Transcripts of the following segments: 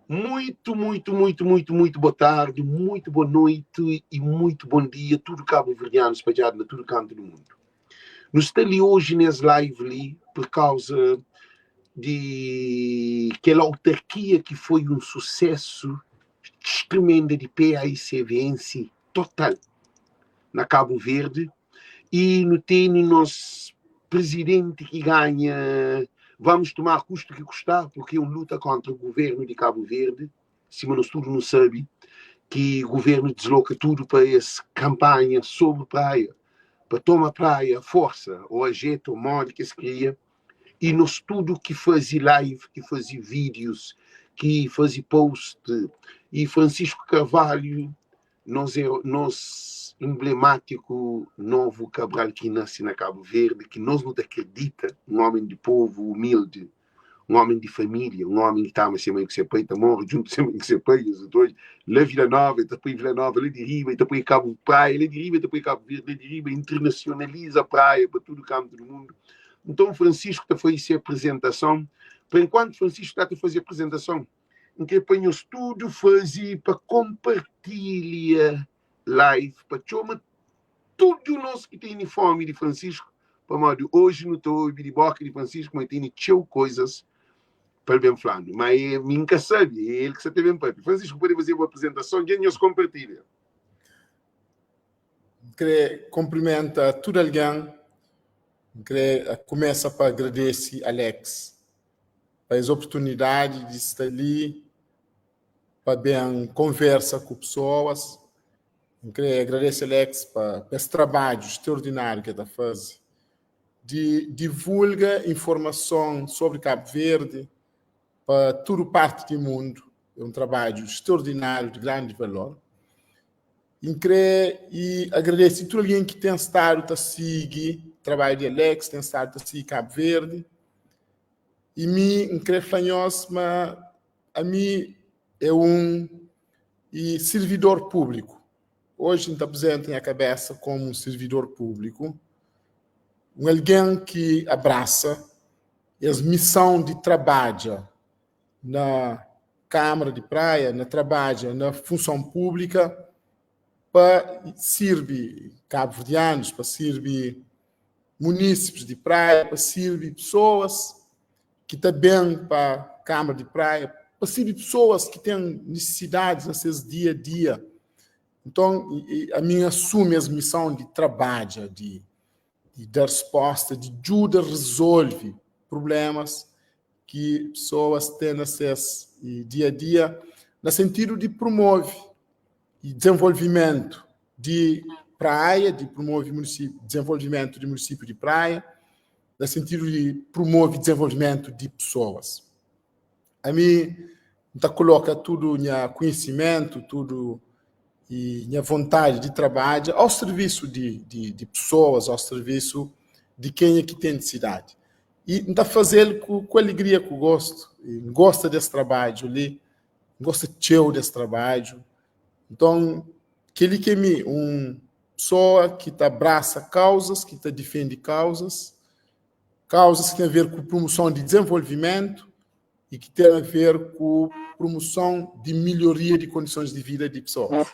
Muito boa tarde, muito boa noite e muito bom dia, tudo cabo-verdiano espalhado na todo canto do mundo. Nós estamos ali hoje nessa live ali por causa de aquela autarquia que foi um sucesso tremendo de PAICVense total na Cabo Verde e no tem nosso presidente que ganha. Vamos tomar custo que custar, porque é uma luta contra o governo de Cabo Verde. Se o tudo não sabe, que o governo desloca tudo para essa campanha sobre praia, para tomar praia, força, ou ajeita, ou modo que se cria. E nós tudo que fazia live, que fazia vídeos, que fazia post, e Francisco Carvalho, nós emblemático novo Cabral que nasce na Cabo Verde, que nós não acredita, um homem de povo humilde, um homem de família, um homem que está a ser mãe que se peita, morre junto com mãe que se peita, os dois, lá Vila Nova, e depois Vila Nova, lá de Riba, e depois Cabo Praia, lá de Riba, e depois Cabo Verde, lá de Riba, internacionaliza a praia para todo o canto do mundo. Então Francisco está a fazer a apresentação, por enquanto Francisco está a fazer a apresentação, em que apanhou-se tudo, fazia para compartilhar live, para chamar tudo o nosso que tem uniforme de Francisco, para modo, hoje não estou de boca de Francisco, mas tem tchau coisas para bem falando, mas nunca sabe, é ele que está bem para Francisco pode fazer uma apresentação, quem nos compartilha. Queria cumprimentar todo alguém, queria começar para agradecer Alex, para as oportunidades de estar ali, para bem conversa com pessoas. Queria agradecer Alex para esse trabalho extraordinário que está fazendo, de divulgar informação sobre Cabo Verde para toda parte do mundo. É um trabalho extraordinário, de grande valor. E agradeço a todo alguém que tem estado a seguir o trabalho de Alex, tem estado a seguir Cabo Verde. E me creio mas a mim é servidor público. Hoje está presente em a cabeça como um servidor público, alguém que abraça a missão de trabalho na Câmara de Praia, trabalho na função pública, para servir cabo-verdianos, para servir munícipes de praia, para servir pessoas que estão bem para a Câmara de Praia, para servir pessoas que têm necessidades no seu dia a dia. Então, a minha assume a missão de trabalho, de dar resposta, de ajuda a resolver problemas que pessoas têm acesso dia a dia, no sentido de promover e desenvolvimento de praia, de promover desenvolvimento do município de praia, no sentido de promover desenvolvimento de pessoas. A mim, coloca tudo em conhecimento, tudo e minha vontade de trabalho ao serviço de pessoas, ao serviço de quem é que tem necessidade. E está fazendo com alegria, com gosto. E gosta desse trabalho ali, gosta desse trabalho. Então, aquele que é uma pessoa que abraça causas, que defende causas que têm a ver com promoção de desenvolvimento e que têm a ver com promoção de melhoria de condições de vida de pessoas.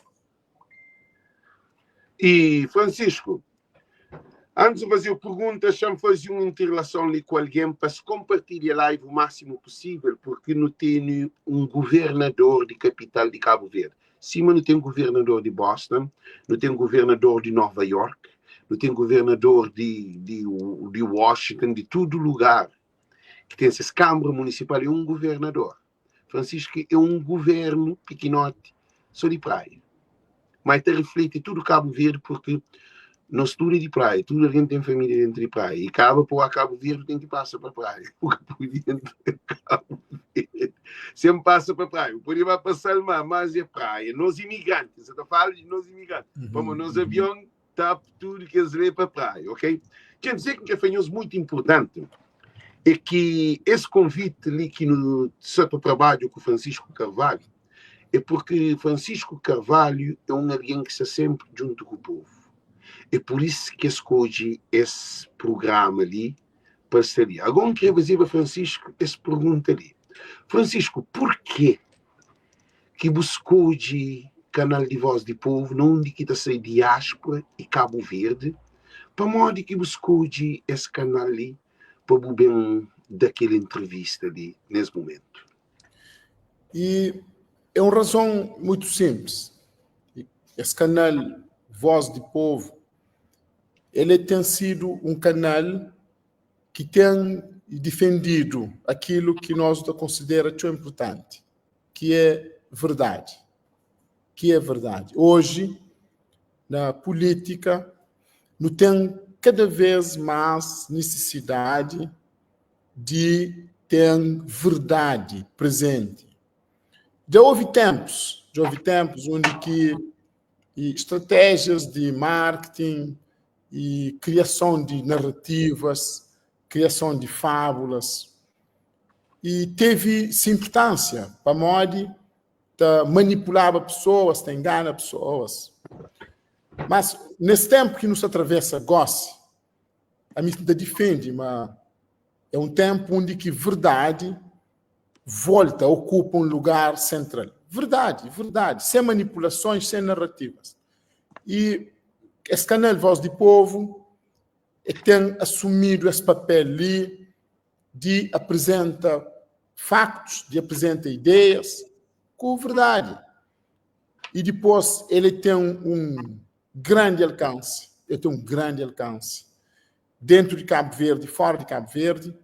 E, Francisco, antes de fazer perguntas, deixa-me fazer uma interrelação ali com alguém para se compartilhar a live o máximo possível, porque não tem um governador de capital de Cabo Verde. Sim, mas não tem um governador de Boston, não tem um governador de Nova York, não tem um governador de Washington, de todo lugar que tem essas câmaras municipais, é um governador. Francisco é um governo pequenote, só de praia. Mas te reflete tudo Cabo Verde, porque nós tudo é de praia, tudo alguém tem família dentro de praia, e acaba por Cabo Verde tem que passar para a praia, porque por dentro de Cabo Verde sempre passa para a praia, por aí vai passar mas é praia, nós imigrantes, você está falando de nós imigrantes, como nós avião, tá tudo que eles levam para a praia, ok? Quer dizer que foi muito importante é que esse convite ali que no seu trabalho com Francisco Carvalho, é porque Francisco Carvalho é um alguém que está sempre junto com o povo. É por isso que escolhi esse programa ali para estar ali. Agora, eu queria fazer para Francisco essa pergunta ali. Francisco, por que que buscou de canal de Voz do Povo, onde que está sendo diáspora e Cabo Verde, para modo que buscou de esse canal ali, para o bem daquela entrevista ali, nesse momento. E é uma razão muito simples. Esse canal Voz do Povo, ele tem sido um canal que tem defendido aquilo que nós consideramos tão importante, que é verdade. Que é verdade. Hoje, na política, não tem cada vez mais necessidade de ter verdade presente. Já houve tempos onde que estratégias de marketing e criação de narrativas, criação de fábulas, e teve sim importância para modo de manipular pessoas, de enganar pessoas. Mas nesse tempo que nos atravessa agora, a mim defende, mas é um tempo onde que verdade volta, ocupa um lugar central. Verdade, verdade, sem manipulações, sem narrativas. E esse canal Voz do Povo tem assumido esse papel ali de apresentar factos, de apresentar ideias com verdade. E depois ele tem um grande alcance. Ele tem um grande alcance dentro de Cabo Verde, fora de Cabo Verde.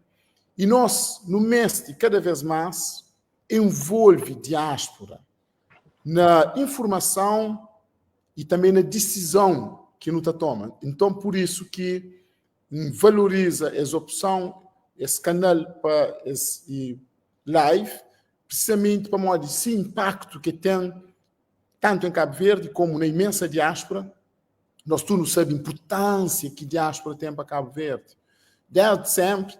E nós, no MEST, cada vez mais, envolve diáspora na informação e também na decisão que nos toma. Então, por isso que valoriza essa opção, esse canal para esse live, precisamente para mostrar esse impacto que tem tanto em Cabo Verde como na imensa diáspora. Nós todos sabemos a importância que a diáspora tem para Cabo Verde. Desde sempre,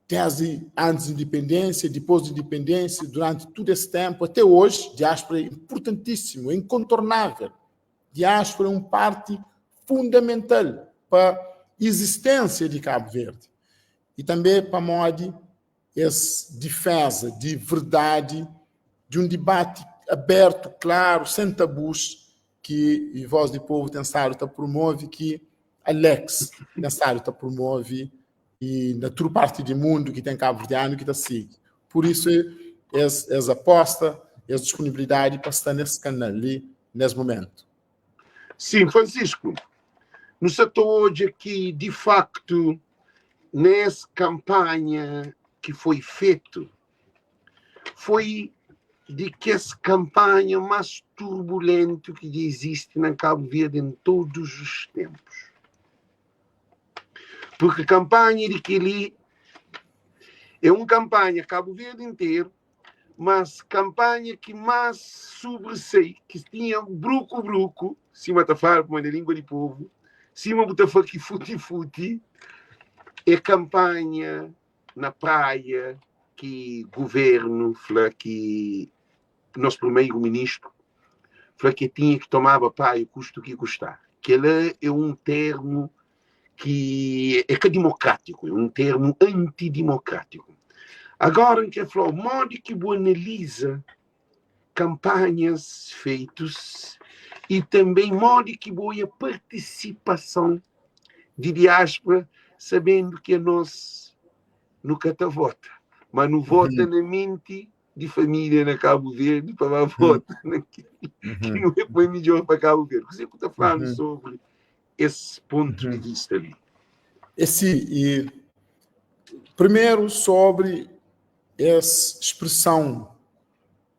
desde antes da independência, depois da independência, durante todo esse tempo, até hoje, diáspora é importantíssimo, é incontornável. Diáspora é uma parte fundamental para a existência de Cabo Verde. E também para modo essa defesa de verdade, de um debate aberto, claro, sem tabus, que a Voz do Povo tem estado a promover, que Alex tem estado a promover, e na toda parte do mundo que tem Cabo Verdeano que está seguindo. Por isso, essa aposta, essa disponibilidade para estar nesse canal ali, nesse momento. Sim, Francisco. Nos estou hoje aqui, de facto, nessa campanha que foi feita, foi de que essa campanha mais turbulenta que existe na Cabo Verde em todos os tempos. Porque a campanha de que ali é uma campanha Cabo Verde inteiro, mas campanha que mais sobressai, que tinha bruco, cima da farpa, na língua de povo, cima da que futi, é campanha na praia que governo, que nosso primeiro-ministro, que tinha que tomar a praia custo que custar. Que ele é um termo que é democrático, é um termo antidemocrático. Agora, que falou, o modo que você analisa campanhas feitas e também modo que você a participação de diáspora, sabendo que nós nunca vota, mas não vota na mente de família na Cabo Verde para votar naquilo que não é para melhor para Cabo Verde. Você está falando sobre esse ponto de vista ali. E primeiro sobre essa expressão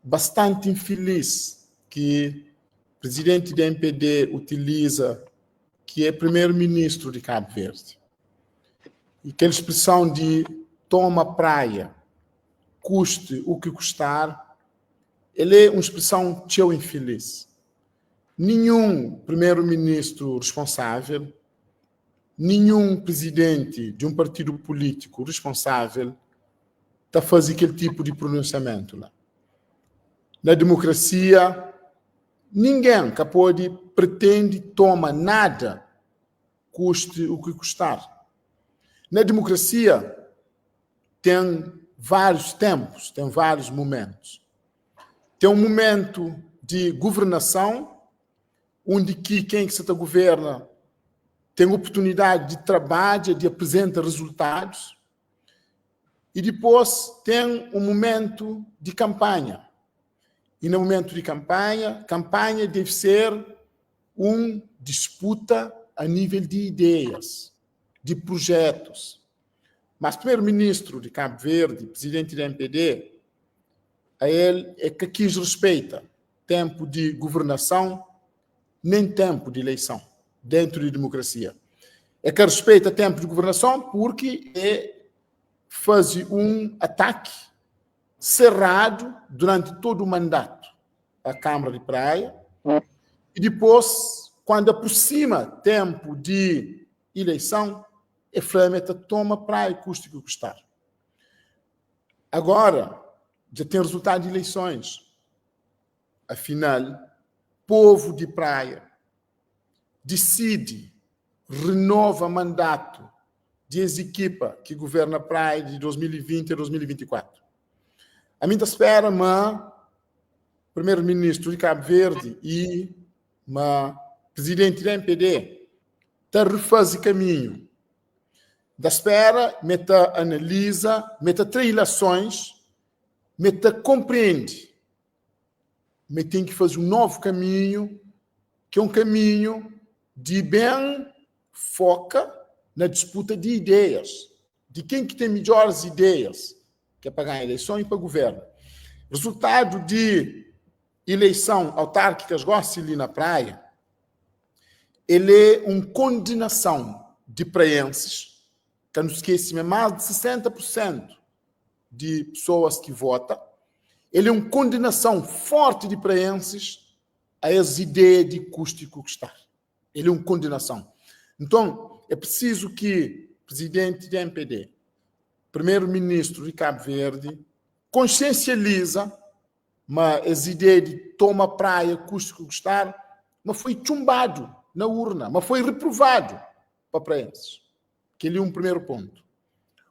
bastante infeliz que o presidente da MPD utiliza, que é primeiro-ministro de Cabo Verde. E aquela expressão de toma praia, custe o que custar, ele é uma expressão tão infeliz. Nenhum primeiro-ministro responsável, nenhum presidente de um partido político responsável está a fazer aquele tipo de pronunciamento lá. Na democracia, ninguém que pode pretende toma nada, custe o que custar. Na democracia, tem vários tempos, tem vários momentos. tem um momento de governação, onde quem que se governa tem oportunidade de trabalho, de apresentar resultados, e depois tem um momento de campanha. E no momento de campanha deve ser uma disputa a nível de ideias, de projetos. Mas o primeiro-ministro de Cabo Verde, presidente da MPD, a ele é que quis respeita tempo de governação, nem tempo de eleição, dentro de democracia. É que respeita tempo de governação porque faz um ataque cerrado durante todo o mandato à Câmara de Praia, e depois, quando aproxima tempo de eleição, a Flamengo toma praia e custa que custar. Agora, já tem resultado de eleições. Afinal, povo de praia decide, renova mandato de ex-equipa que governa a praia de 2020 a 2024. A minha espera, mas primeiro-ministro de Cabo Verde e presidente da MPD está refazer caminho. Da espera, meta analisa, meta trilações, meta compreende. Mas tem que fazer um novo caminho, que é um caminho de bem foca na disputa de ideias, de quem que tem melhores ideias, que é para ganhar eleição e para governo. Resultado de eleição autárquicas, gosto ali na praia, ele é uma condenação de praenses, que não esquece, mais de 60% de pessoas que votam. Ele é uma condenação forte de praenses a essa ideia de custo e custar. Ele é uma condenação. Então, é preciso que o presidente da MPD, primeiro-ministro de Cabo Verde, consciencializa as ideias de toma praia, custo e custar, mas foi chumbado na urna, mas foi reprovado para praenses. Que ele é um primeiro ponto.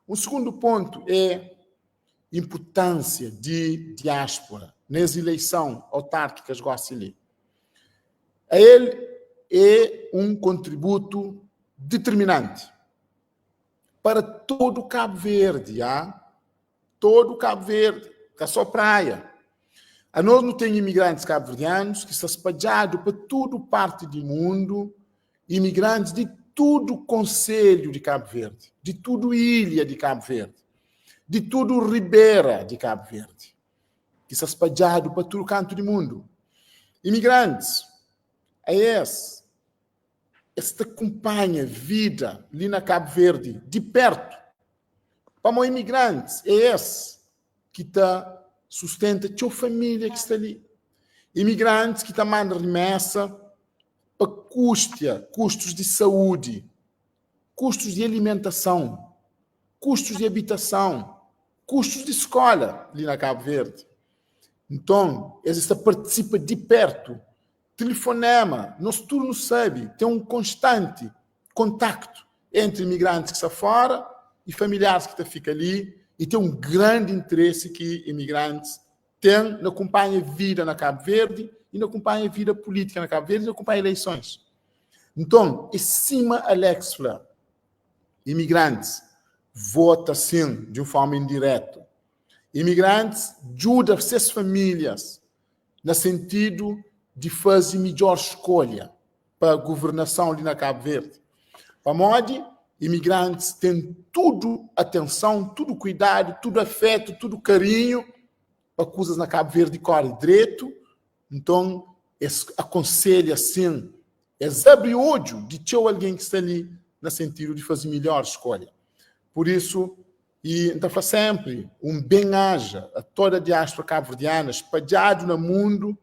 Um segundo ponto é a importância de diáspora nas eleições autárquicas Guacili. A ele é um contributo determinante para todo o Cabo Verde, todo o Cabo Verde, que é só praia. A nós não temos imigrantes cabo-verdianos que estão espalhados para toda parte do mundo, imigrantes de todo o Conselho de Cabo Verde, de toda ilha de Cabo Verde, de todo Ribeira de Cabo Verde, que está espalhado para todo canto do mundo. Imigrantes, esta acompanha vida ali na Cabo Verde, de perto. Para os imigrantes, é esse que sustenta a sua família que está ali. Imigrantes que mandam remessa para custos de saúde, custos de alimentação, custos de habitação, custos de escola ali na Cabo Verde. Então, eles participam de perto. Telefonema, nós tudo não sabe, tem um constante contacto entre imigrantes que estão fora e familiares que ficam ali, e tem um grande interesse que imigrantes têm na acompanha vida na Cabo Verde e na acompanha vida política na Cabo Verde e na acompanha eleições. Então, em cima, Alex Fleur, imigrantes votam sim de uma forma indireta. Imigrantes ajudam suas famílias no sentido de fazer melhor escolha para a governação ali na Cabo Verde. Para modo, imigrantes têm tudo atenção, tudo cuidado, tudo afeto, tudo carinho para coisas na Cabo Verde correm direito. Então, aconselha assim, abre o olho de ter alguém que está ali no sentido de fazer melhor escolha. Por isso, então faz sempre um bem-aja a toda a diáspora cabo-verdiana, espalhado no mundo,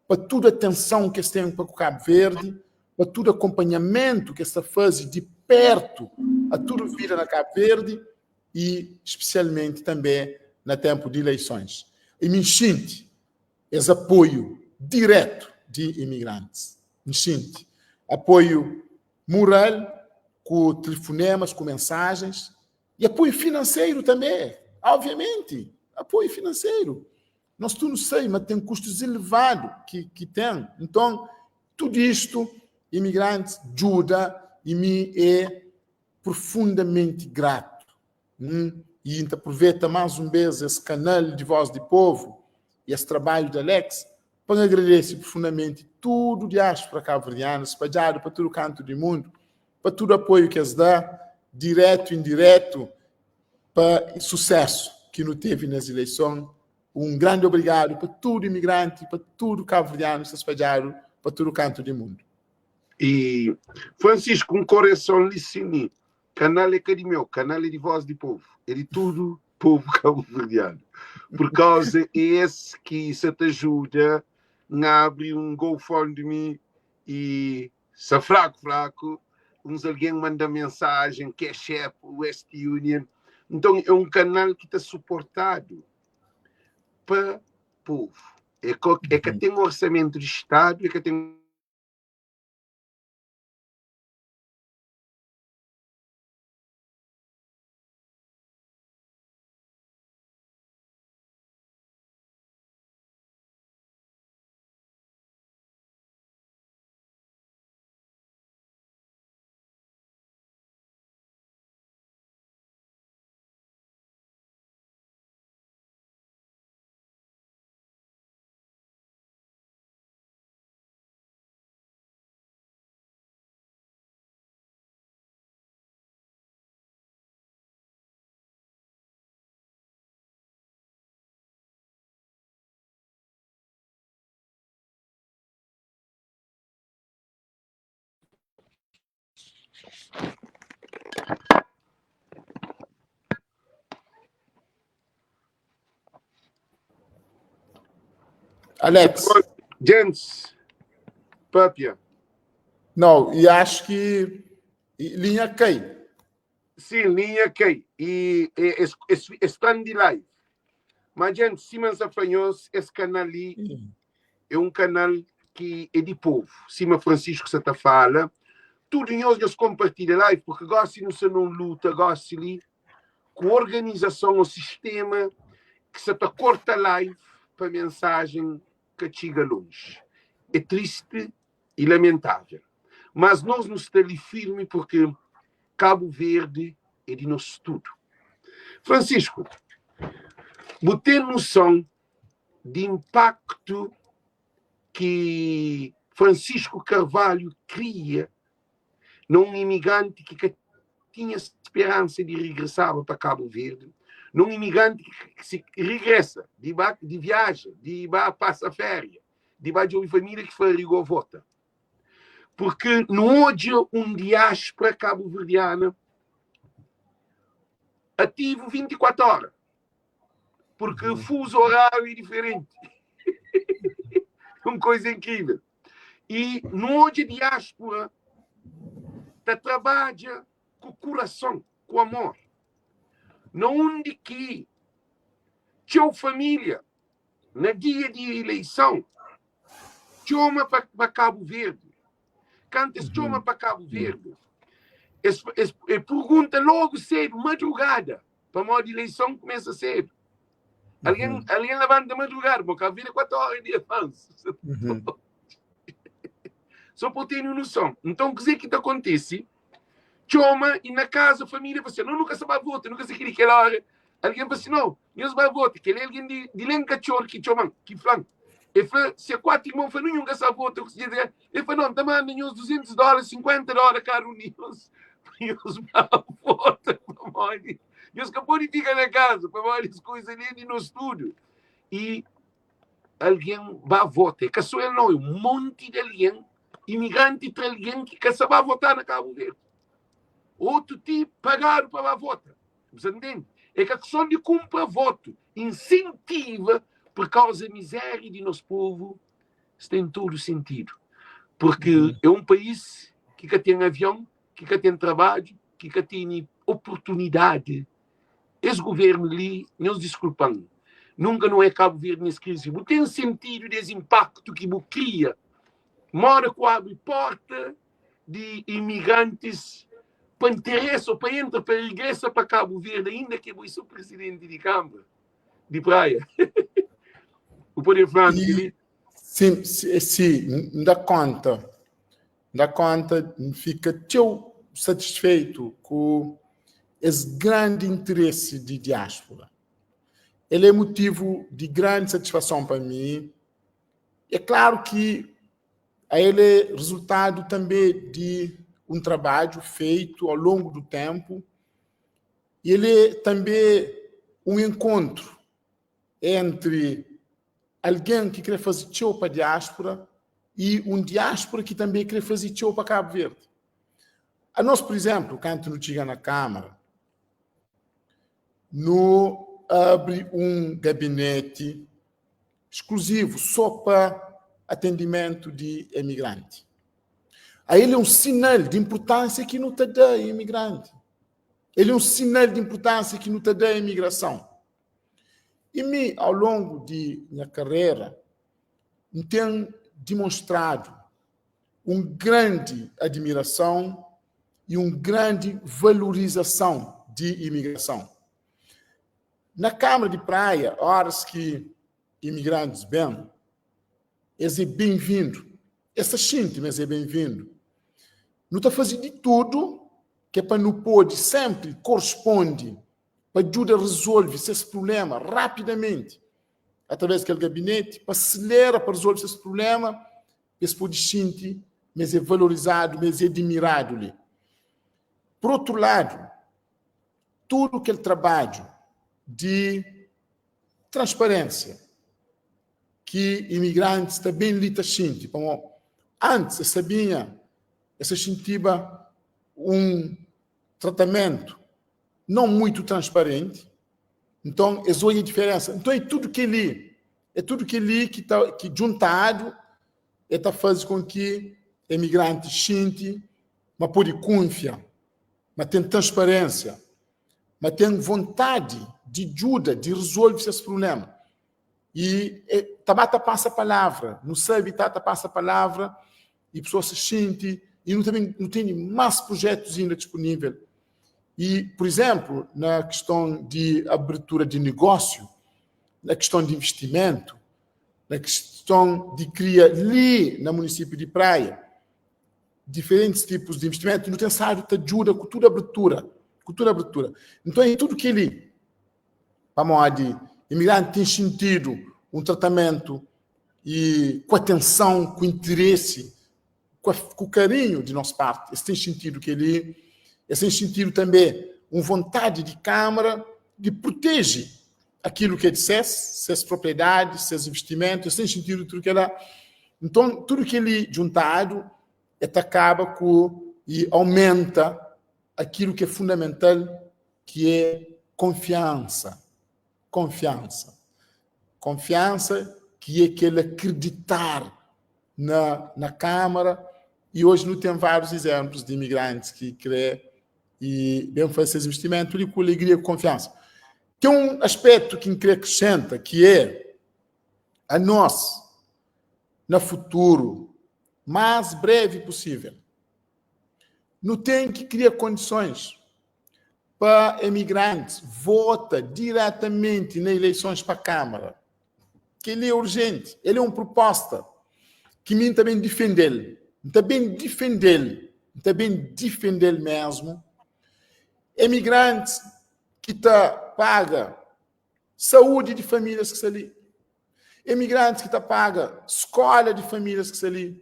para toda a atenção que eles têm para o Cabo Verde, para todo o acompanhamento que eles fazem de perto a tudo vida na Cabo Verde e especialmente também no tempo de eleições. E me enchente esse apoio direto de imigrantes. Me enchente. Apoio moral, com telefonemas, com mensagens, e apoio financeiro também, obviamente. Apoio financeiro. Nós tu não sei, mas tem custos elevados que tem. Então, tudo isto, imigrantes, ajuda e me é profundamente grato. E então aproveita mais uma vez esse canal de Voz do Povo e esse trabalho do Alex para agradecer profundamente tudo de diáspora cabo-verdiana, espalhado para todo o canto do mundo, para todo o apoio que eles dão, direto e indireto, para o sucesso que não teve nas eleições. Um grande obrigado para todo imigrante, para todo cabo-verdiano espalhado para todo o canto do mundo. E, Francisco, um coração licini. Canal é que meu, canal é de Voz do Povo. É de tudo povo cabo-verdiano. Por causa é esse que isso te ajuda a abrir um GoFundMe e, se é fraco, uns alguém manda mensagem, Cash App, West Union. Então, é um canal que está suportado para o povo. É que tem um orçamento de Estado, é que tem Alex. Gents, Pápia. Não, e acho que linha cai. Sim, linha cai. E estão de live. Mas, gente, Simas Afanhos, esse canal ali é um canal que é de povo. Sima Francisco Santa fala. Tudo em hoje compartilha live, porque gosto de não luta, gosto ali com a organização, o sistema que se te corta live para mensagem que chega longe. É triste e lamentável. Mas nós nos estamos ali firme porque Cabo Verde é de nosso tudo. Francisco, você tem noção de impacto que Francisco Carvalho cria num imigrante que tinha esperança de regressar para Cabo Verde, num imigrante que se regressa, de viagem, de passa férias, de uma família que foi a vota. Porque não há diáspora cabo-verdiana ativo 24 horas. Porque o fuso horário é diferente. É uma coisa incrível. E não há diáspora que trabalha com o coração, com o amor. Não onde que tinha família, na dia de eleição, chama para Cabo Verde. Quando chama para Cabo Verde, pergunta logo cedo, madrugada, para a moda de eleição começa cedo. Alguém levanta madrugada, porque a vida é 4 horas de avanço. Só para ter noção. Então, o que acontece? Chama e na casa, a família, você não nunca se vai votar, nunca se queria aquela hora. Alguém fala assim, não, não se vai votar, que ele é alguém de Lencachor, que chama, que flan. Ele fala, se é 4 irmãos, não nunca se votar, ele fala, não, também uns $200, $50, caro, news. E os votam, e os capões ficam na casa, para várias coisas ali no estúdio. E alguém vai votar, que só ele não, é um monte de alguém, imigrante para alguém que se vai votar na Cabo Verde. Outro tipo pagaram para votar. Você entende? É que a questão de comprar voto incentiva, por causa da miséria de nosso povo, isso tem todo sentido. Porque é um país que tem avião, que tem trabalho, que tem oportunidade. Esse governo ali, nos desculpando, nunca não é Cabo Verde nessa crise. Não tem sentido desse impacto que cria. Mora com a porta de imigrantes para interesse ou para entrar para regressar para Cabo Verde, ainda que eu sou presidente de Câmara, de praia. poder falar dele? Sim, dá conta, fica tão satisfeito com esse grande interesse de diáspora. Ele é motivo de grande satisfação para mim. É claro que ele é resultado também de um trabalho feito ao longo do tempo. E ele é também um encontro entre alguém que quer fazer show para a diáspora e um diáspora que também quer fazer show para Cabo Verde. A nós, por exemplo, quando nos chega na Câmara, no abre um gabinete exclusivo só para atendimento de imigrante. Aí ele é um sinal de importância que não te dá a imigrante. Ele é um sinal de importância que não te dá a imigração. E ao longo de minha carreira, tenho demonstrado uma grande admiração e uma grande valorização de imigração. Na Câmara de Praia, horas que imigrantes vêm, eles é bem-vindo. Essa gente, mas é bem-vindo. Não está fazendo de tudo que é para não pode sempre corresponde para ajudar a resolver esse problema rapidamente através daquele gabinete, para acelerar para resolver esse problema, eles podem sentir, mas é valorizado, mas é admirado ali. Por outro lado, tudo aquele trabalho de transparência que imigrantes também lhe sentem. Antes, eu sabia, essa sentia um tratamento não muito transparente, então, essa é a diferença. Então, é tudo que li que está que juntado está fazendo com que imigrantes sentem, mas pode confiar, mas tem transparência, mas tem vontade de ajuda, de resolver esse problema. E Tabata passa a palavra, no seu habitat passa a palavra, e a pessoa se sente, e não tem mais projetos ainda disponíveis. E, por exemplo, na questão de abertura de negócio, na questão de investimento, na questão de criar ali no município de Praia, diferentes tipos de investimento, não tem sábio te ajuda com toda a abertura. Então, é tudo que ele, vamos de imigrante tem sentido um tratamento e com atenção, com interesse, com carinho de nossa parte. Esse tem sentido que ele, esse tem sentido também uma vontade de Câmara de proteger aquilo que é de suas propriedades, seus investimentos, esse tem sentido tudo que ela. Então, tudo que ele juntado acaba com e aumenta aquilo que é fundamental, que é confiança. Confiança que é aquele acreditar na Câmara. E hoje não tem vários exemplos de imigrantes que creem e bem fazer esses investimentos e com alegria e confiança. Tem um aspecto que acrescenta, que é a nós, no futuro, mais breve possível, não tem que criar condições para imigrantes votar diretamente nas eleições para a Câmara, que ele é urgente, ele é uma proposta que mim também defender, defender mesmo, imigrantes que paga saúde de famílias que estão ali, imigrantes que paga escola de famílias que estão ali,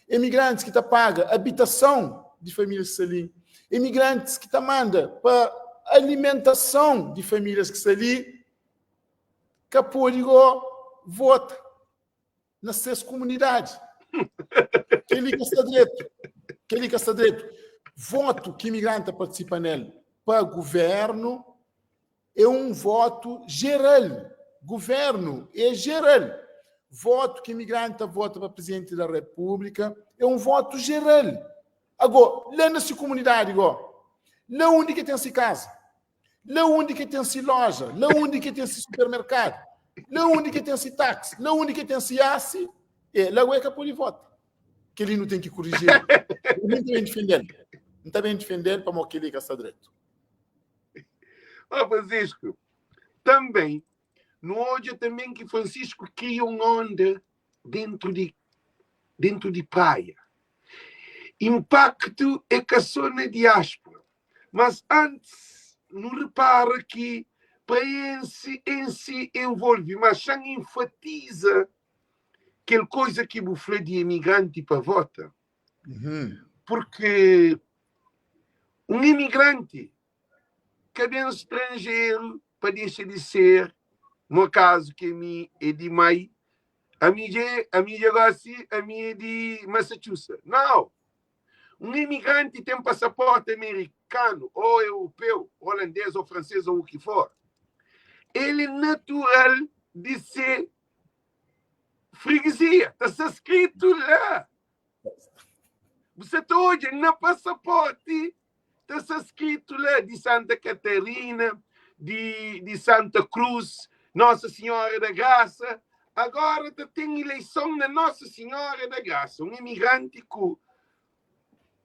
imigrantes que paga habitação de famílias que estão ali, imigrantes que manda para alimentação de famílias que estão ali, que pode vota nas suas comunidades. Que ele está direito. Voto que imigrante participa nele para governo é um voto geral. Governo é geral. Voto que imigrante vota para presidente da República é um voto geral. Agora, lá na sua comunidade, lá onde que tem-se casa, lá onde que tem-se loja, lá onde que tem-se supermercado, lá onde que tem-se táxi, lá onde que tem-se ASI, lá é que pode votar. Que ele não tem que corrigir. Ele não tem defender. Não está bem defender para que ele está direito. Francisco, também no hoje também que Francisco cria uma onda dentro de praia. Impacto é que só na diáspora. Mas antes, não repara que para em si envolve, mas já enfatiza aquela coisa que eu falei de imigrante para votar. Porque um imigrante que é bem estrangeiro para deixar de ser, no caso que a mim é de Mai, a mim é de Massachusetts. Não. Um imigrante tem passaporte americano, ou europeu, holandês ou francês, ou o que for. Ele é natural de ser freguesia. Está escrito lá. Você está hoje no passaporte. Está escrito lá de Santa Catarina, de Santa Cruz, Nossa Senhora da Graça. Agora tem eleição na Nossa Senhora da Graça. Um imigrante com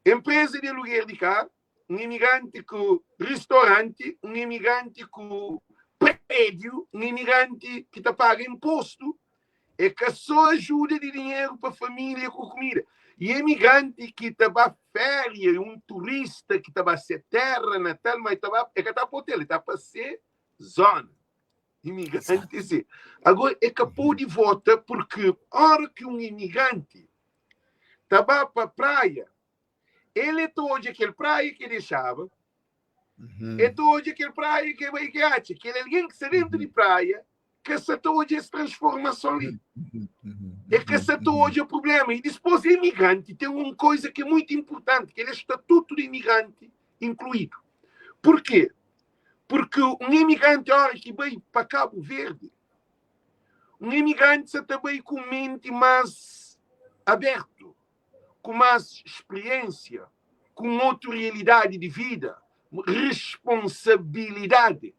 empresa de aluguer de carro, um imigrante com restaurante, um imigrante com prédio, um imigrante que está paga imposto, é que só ajuda de dinheiro para a família com comida. E imigrante que está para férias, um turista que está para ser terra natal, mas é que está para hotel, está para ser zona. Imigrante, sim. Agora, é que pode votar porque a hora que um imigrante está para a praia, ele é todo aquele praia que deixava, é todo aquele praia que vai que acha, que ele é alguém que está dentro de praia, que essa toda essa transformação ali. É que essa toda é o problema. E depois, o imigrante tem uma coisa que é muito importante, que é o estatuto de imigrante incluído. Por quê? Porque um imigrante, a hora que vem para Cabo Verde, um imigrante está bem com mente mais aberto, com mais experiência, com outra realidade de vida, responsabilidade.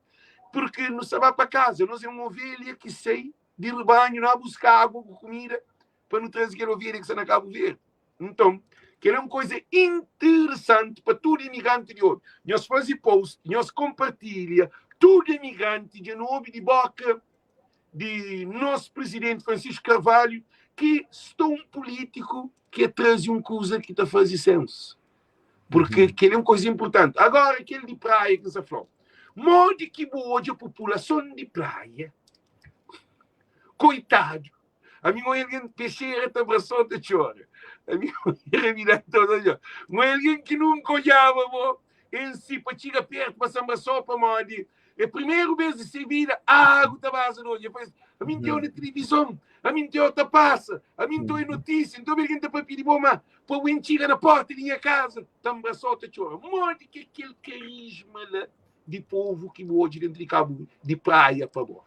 Porque não se vai para casa, nós é uma ovelha que sai de rebanho, não buscar água com comida, para não trazer aquela ovelha que está na Cabo Verde. Então, que é uma coisa interessante para todo imigrante de hoje. Nós fazemos post, nós compartilha, todo imigrante de novo de boca de nosso presidente Francisco Carvalho, que estou um político que traz uma coisa que está fazendo senso. Porque que ele é uma coisa importante. Agora, aquele de praia que você falou. Morde que hoje a população de praia, coitado, a minha mulher peixeira está abraçando a chora. A minha mulher vira toda a mas alguém que nunca olhava, em si, para chegar perto, para se abraçar para morde. É a primeira vez de ser vida, a água está vazando hoje. A mim tem na televisão, a mim tem outra passa, a mim tem notícia, então alguém está para pedir bomba, para o enchir na porta da minha casa, está abraçando a chora. Morde que aquele carisma lá de povo que hoje dentro de Cabo de praia, por favor.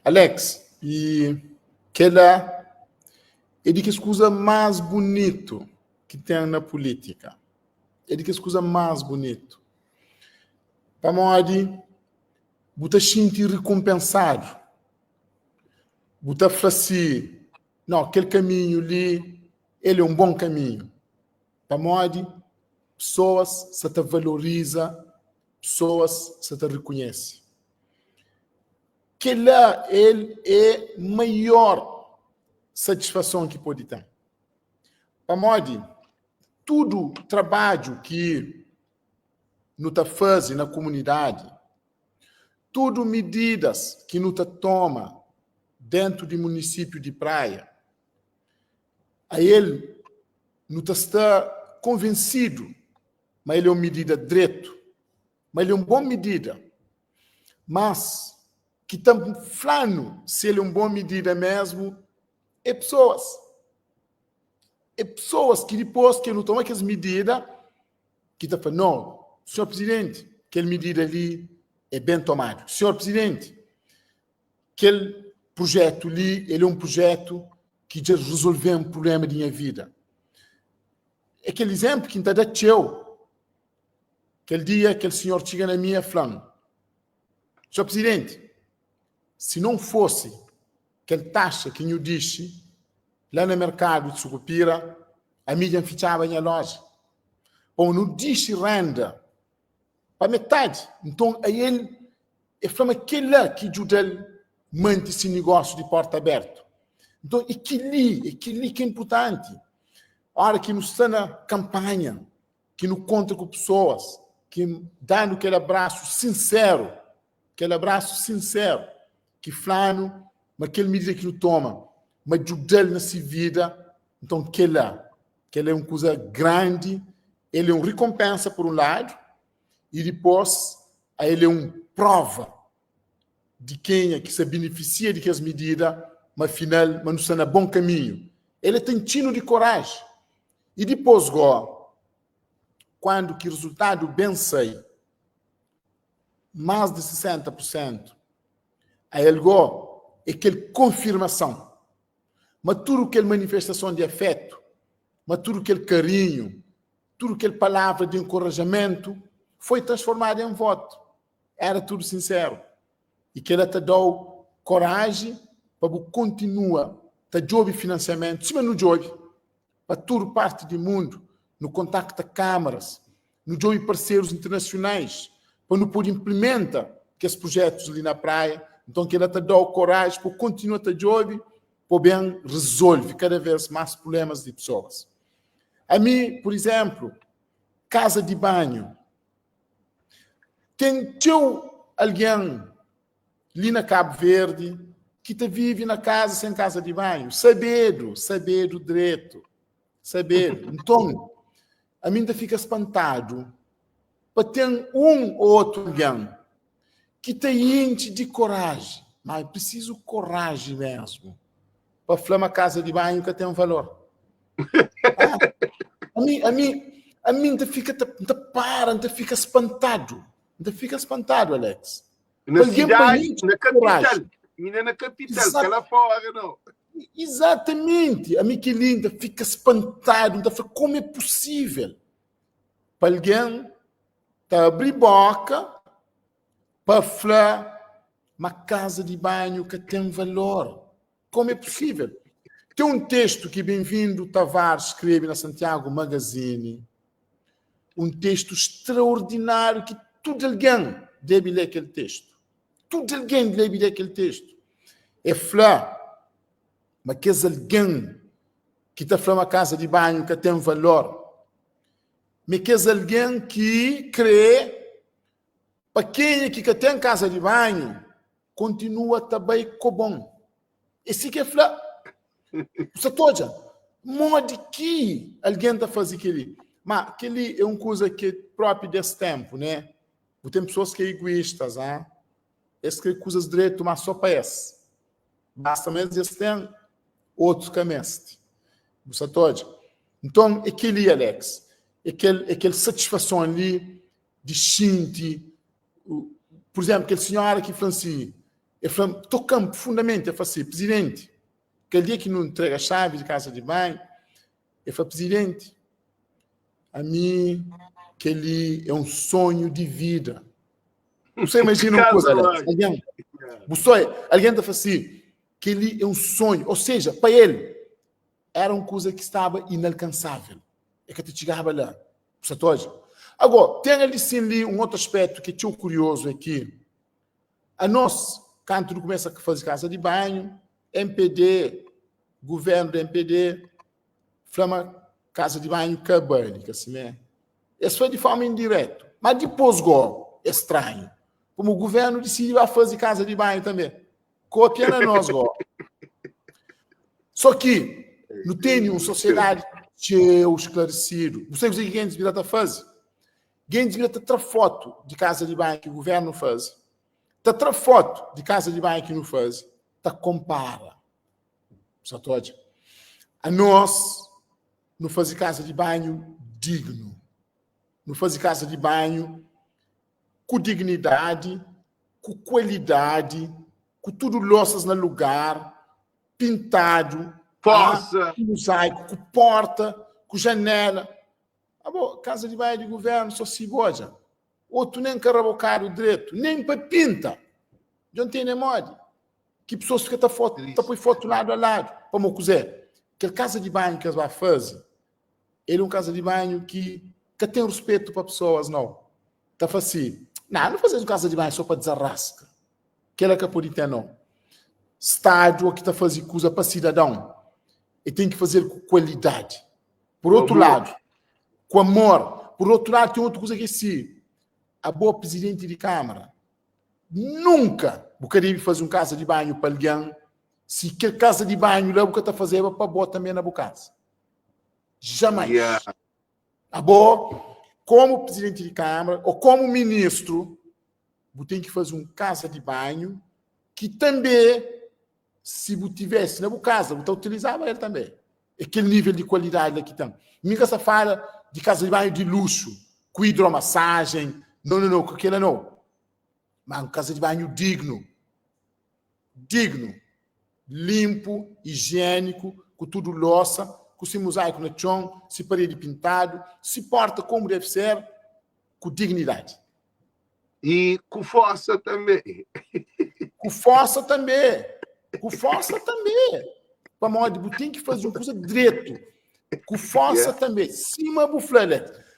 Alex, e aquela é de que coisa mais bonito que tem na política. É de que coisa mais bonito. Para modo, você sentir recompensado. Você fala assim, não, aquele caminho ali, ele é um bom caminho. Para modo, pessoas se te valoriza, pessoas se te reconhece. Que lá ele é maior satisfação que pode ter. Para modo, tudo trabalho que não te faz na comunidade, tudo medidas que não te toma dentro do município de praia, a ele não te está convencido, mas ele é uma medida direto, mas ele é uma boa medida, mas que estamos falando se ele é uma boa medida mesmo, é pessoas que depois que não tomam aquelas medidas, que estão falando, não, senhor presidente, aquela medida ali é bem tomada. Senhor presidente, aquele projeto ali, ele é um projeto que já resolveu um problema da minha vida. Aquele exemplo que está dando teu, aquele dia, aquele senhor chega na minha falando, senhor presidente, se não fosse aquela taxa que eu disse, lá no mercado de Sucupira, a mídia fechava a minha loja. Ou não disse renda, para metade. Então, aí ele é flama aquela que ajuda manter esse negócio de porta aberta. Então, aquele que é importante. A hora que nos está na campanha, que nos conta com pessoas, que dá aquele abraço sincero, que flano, mas aquele medida que nos toma, mas ajuda na sua vida, então aquela é uma coisa grande, ele é uma recompensa por um lado, e depois ele é uma prova de quem é que se beneficia de que as medidas, mas afinal, mas não está no bom caminho. Ele tem tino de coragem. E depois, quando que o resultado bem sai, mais de 60%, aí ele é aquela confirmação. Mas tudo aquela manifestação de afeto, mas tudo aquele carinho, tudo aquela palavra de encorajamento, foi transformado em voto. Era tudo sincero. E que ela te deu coragem para continuar, te jogar financiamento, se não joga, para toda parte do mundo, no contacto câmaras, no jogo parceiros internacionais, para não poder implementar aqueles projetos ali na praia. Então, que ela te deu coragem para continuar a jogar, para bem resolver cada vez mais problemas de pessoas. A mim, por exemplo, casa de banho. Tem alguém ali na Cabo Verde que vive na casa sem casa de banho. Sabedo direito. Então, a mim ainda fica espantado para ter um ou outro alguém que tem índice de coragem, mas preciso coragem mesmo, para falar uma casa de banho que tem um valor. A mim ainda fica espantado. Ainda fica espantado, Alex. Na cidade, na capital. Ainda na capital, que lá fora, não. Exatamente. A mim que linda fica espantado. Ainda fica, como é possível? Para alguém abrir boca para falar uma casa de banho que tem valor. Como é possível? Tem um texto que Bem-vindo Tavares escreve na Santiago Magazine. Um texto extraordinário que todo alguém deve ler aquele texto. Todo alguém deve ler aquele texto. É falar, mas que é alguém que está falando uma casa de banho que tem valor. Mas que é alguém que crê para quem é que tem casa de banho continua também com bom. Esse que é falar. Você toda, modo que alguém está fazendo aquele. Mas aquele é uma coisa que é própria desse tempo, né? Tem pessoas que são egoístas, né? Escrevem coisas direito, mas só para esse. Basta mesmo eles têm outros que mestre. Você toda. Então, aquele, Alex, aquela satisfação ali de sentir. Por exemplo, aquele senhora que falou assim, tocando profundamente, ele falou assim, presidente, aquele dia que não entrega a chave de casa de banho, ele falou, presidente, a mim, aquele é um sonho de vida. Você imagina uma coisa, Alex? Alguém está falando assim, que ele é um sonho. Ou seja, para ele, era uma coisa que estava inalcançável. É que te chegava lá. Você toda. Agora, tem ali sim ali um outro aspecto que é tão curioso aqui. A nós, quando tu começa a fazer casa de banho, MPD, governo do MPD, flama casa de banho cabânica, assim, né? Isso foi de forma indireta. Mas depois, é estranho. Como o governo decidiu a fazer casa de banho também. Copiando a nós, Só que não tem uma sociedade esclarecido. Você o que a gente devia fazer? A gente devia ter foto de casa de banho que o governo faz. Ter foto de casa de banho que não faz. Compara. Só pode. A nós não fazer casa de banho digno. Não fazer casa de banho com dignidade, com qualidade, com tudo louças no lugar, pintado, com mosaico, com porta, com janela. Casa de banho de governo só se boja. Outro nem carabocado direito, nem para pinta. Não tem nem modo. Que pessoas ficam põe foto lado a lado. Para me dizer, aquela casa de banho que eles vão fazer, ele é um casa de banho que tem respeito para pessoas, não. Está assim, não fazemos casa de banho só para desarrasca. que ela pode ter, não. Estado que está fazendo coisa para cidadão. E tem que fazer com qualidade. Por outro lado, com amor. Por outro lado, tem outra coisa que sim. A boa presidente de Câmara nunca queria fazer casa de banho para alguém. Se quer casa de banho, lá o que está fazendo para boa também na boa casa. Jamais. A boa, como presidente de Câmara ou como ministro, você tem que fazer uma casa de banho que também, se você tivesse na boa casa, você utilizava ele também. Aquele nível de qualidade que tem. Nunca se fala de casa de banho de luxo, com hidromassagem. Não, com aquela não. Mas uma casa de banho digno. Digno. Limpo, higiênico, com tudo louça, com esse mosaico no chão, se parede pintado, se porta como deve ser, com dignidade. E com força também. Com força também. Com força também. Para modo, tem que fazer uma coisa direito. Com força também. Cima bufla,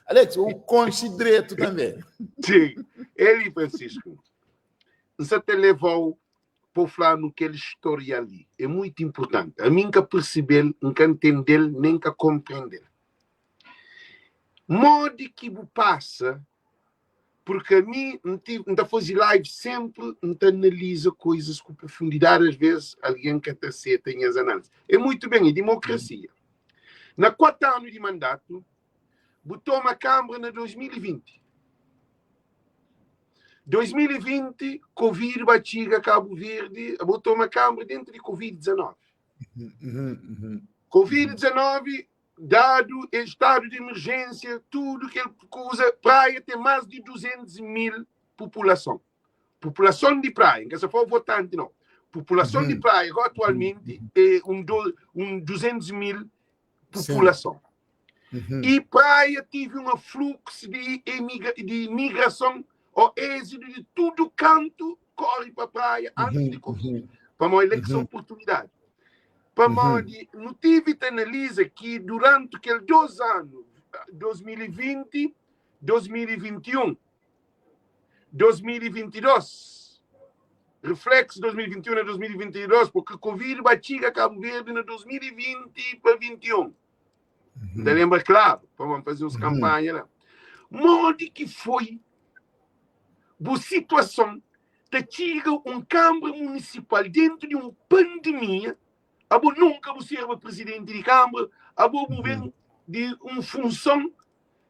Alex, o conche direito também. Sim. Ele, Francisco, você te levou para falar naquela história ali. É muito importante. A mim que perceber, nunca entender, nem que compreender. Modo que você passa, porque a mim, não fazer live sempre, não analisa coisas com profundidade, às vezes, alguém que até tem as análises. É muito bem, é democracia. Na 4 anos de mandato, botou uma Câmara em 2020. 2020, Covid batiga Cabo Verde, botou uma Câmara dentro de Covid-19. Covid-19, dado estado de emergência, tudo que ele usa, praia tem mais de 200 mil população. População de praia, que se for votante, não. População de praia, atualmente, é 200 mil população. E praia teve um fluxo de imigração ou êxito de tudo canto, corre para a praia antes de Covid. Para uma eleição oportunidade. Para não tive que analisar que durante aqueles 2 anos, 2020, 2021, 2022, reflexo 2021 e 2022, porque Covid batia Cabo Verde em 2020 para 2021. Você lembra, claro, para fazer umas campanhas lá. Modo que foi a situação de tirar Câmara Municipal dentro de uma pandemia, abo nunca você era presidente de Câmara, abo governo de uma função,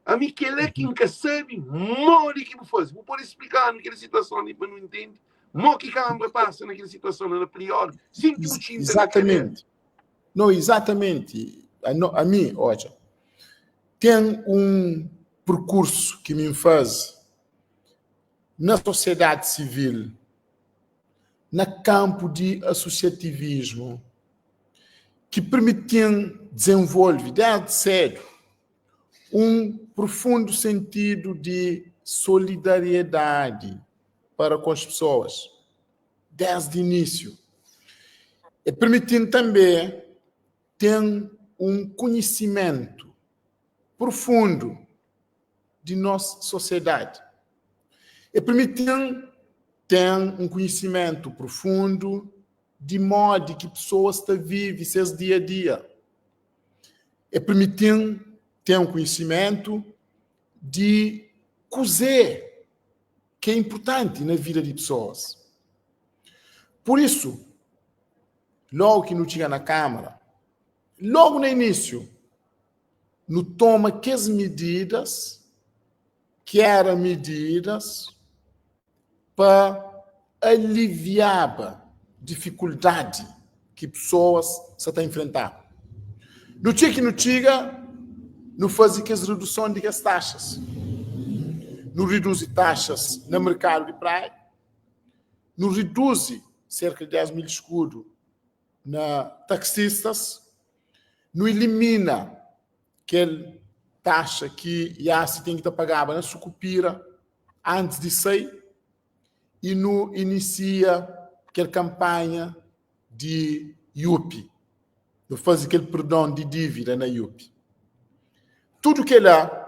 a mim que é quem sabe, modo que faz. Vou poder explicar naquela situação ali para não entender. Modo que Câmara passa naquela situação, na pior. Exatamente. Não, exatamente. A mim, olha, tem um percurso que me faz na sociedade civil, no campo de associativismo, que permitem desenvolver desde cedo um profundo sentido de solidariedade para com as pessoas, desde o início. E permitindo também ter um conhecimento profundo de nossa sociedade. E permitindo ter um conhecimento profundo de modo que pessoas vivem seus dia a dia. E permitindo ter um conhecimento de cozer, que é importante na vida de pessoas. Por isso, logo que não chega na Câmara, logo no início, não toma que as medidas, que eram medidas para aliviar a dificuldade que pessoas estão a enfrentar. No dia que não chega, não faz que as reduções das taxas. Não reduz taxas no mercado de praia, não reduz cerca de 10 mil escudos na taxistas, não elimina aquela taxa que já se tem que pagar na sucupira antes de sair e não inicia aquela campanha de IUP, não faz aquele perdão de dívida na IUP. Tudo que lá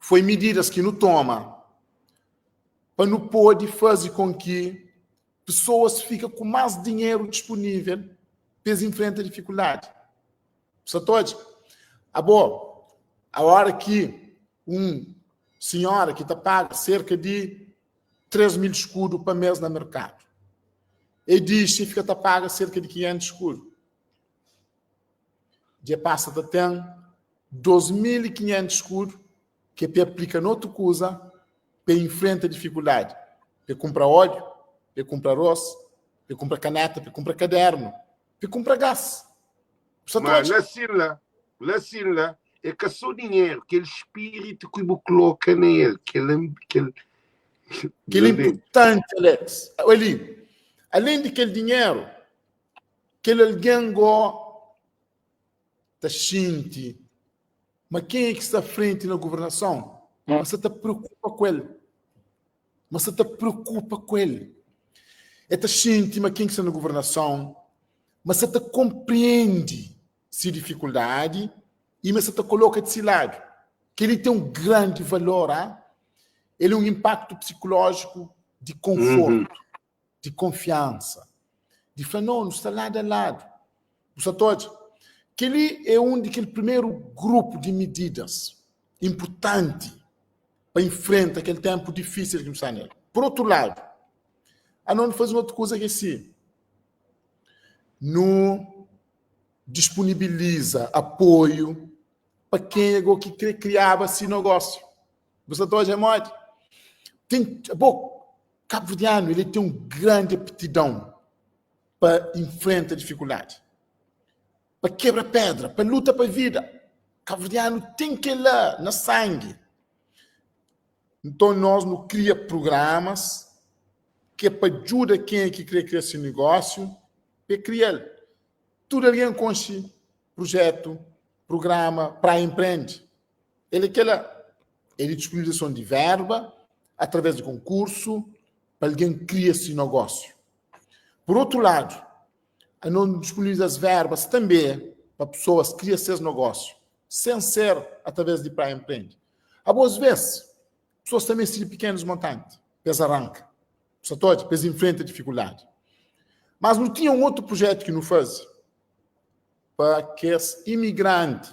foi medidas que não toma para não pode fazer com que pessoas fiquem com mais dinheiro disponível para enfrentar a dificuldade. Todos? A hora que senhora que está paga cerca de 3 mil escudos para mês no mercado, e diz que está paga cerca de 500 escudos, já passa a ter 2.500 escudos que é aplica noutra coisa para enfrentar a dificuldade, para comprar óleo, para comprar arroz, para comprar caneta, para comprar caderno, para comprar gás. Mas lá é que só dinheiro, aquele espírito que ele coloca nele, que ele é importante, Alex. Ali, além daquele dinheiro, que alguém está sente, mas quem é que está à frente na governação? Mas você te preocupa com ele. É te sente, mas quem está na governação? Mas você te compreende se dificuldade e você te coloca de seu lado. Que ele tem um grande valor, ele é um impacto psicológico de conforto, de confiança, de falar, não está lado a lado. Que ele é daquele primeiro grupo de medidas importante para enfrentar aquele tempo difícil que está nele. Por outro lado, a não fazer outra coisa que assim, não disponibiliza apoio para quem é que criava esse negócio. Você está hoje morto? Cabo Verdeano, ele tem uma grande aptidão para enfrentar a dificuldade, para quebrar pedra, para luta para a vida. Cabo Verdeano tem que ir lá, na sangue. Então, nós não criamos programas que é para ajudar quem é que quer criar esse negócio, para criar. Tudo alguém com esse projeto, programa, para empreender. Ele disponibilização de verba, através de concurso, para alguém criar esse negócio. Por outro lado, a não disponibiliza as verbas também para pessoas criar seus negócios, sem ser através de para empreender. Às vezes, pessoas também se de pequenos montantes, pes arranca, pes enfrenta a dificuldade. Mas não tinha outro projeto que não faz para que esse imigrante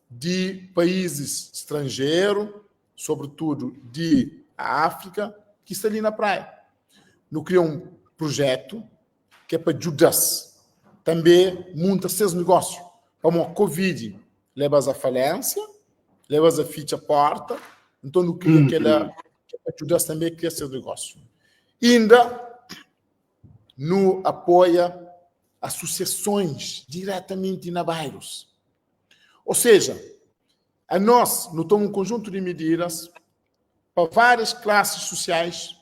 de países estrangeiros, sobretudo de África, que está ali na praia. Não criou um projeto que é para ajudar-se. Também monta seus negócios. Como a Covid, levas à falência, levas a ficha à porta, então não cria aquela que é para ajudar-se também a criar seu negócio. Ainda não apoia associações diretamente na bairros. Ou seja, a nós não tomamos um conjunto de medidas para várias classes sociais,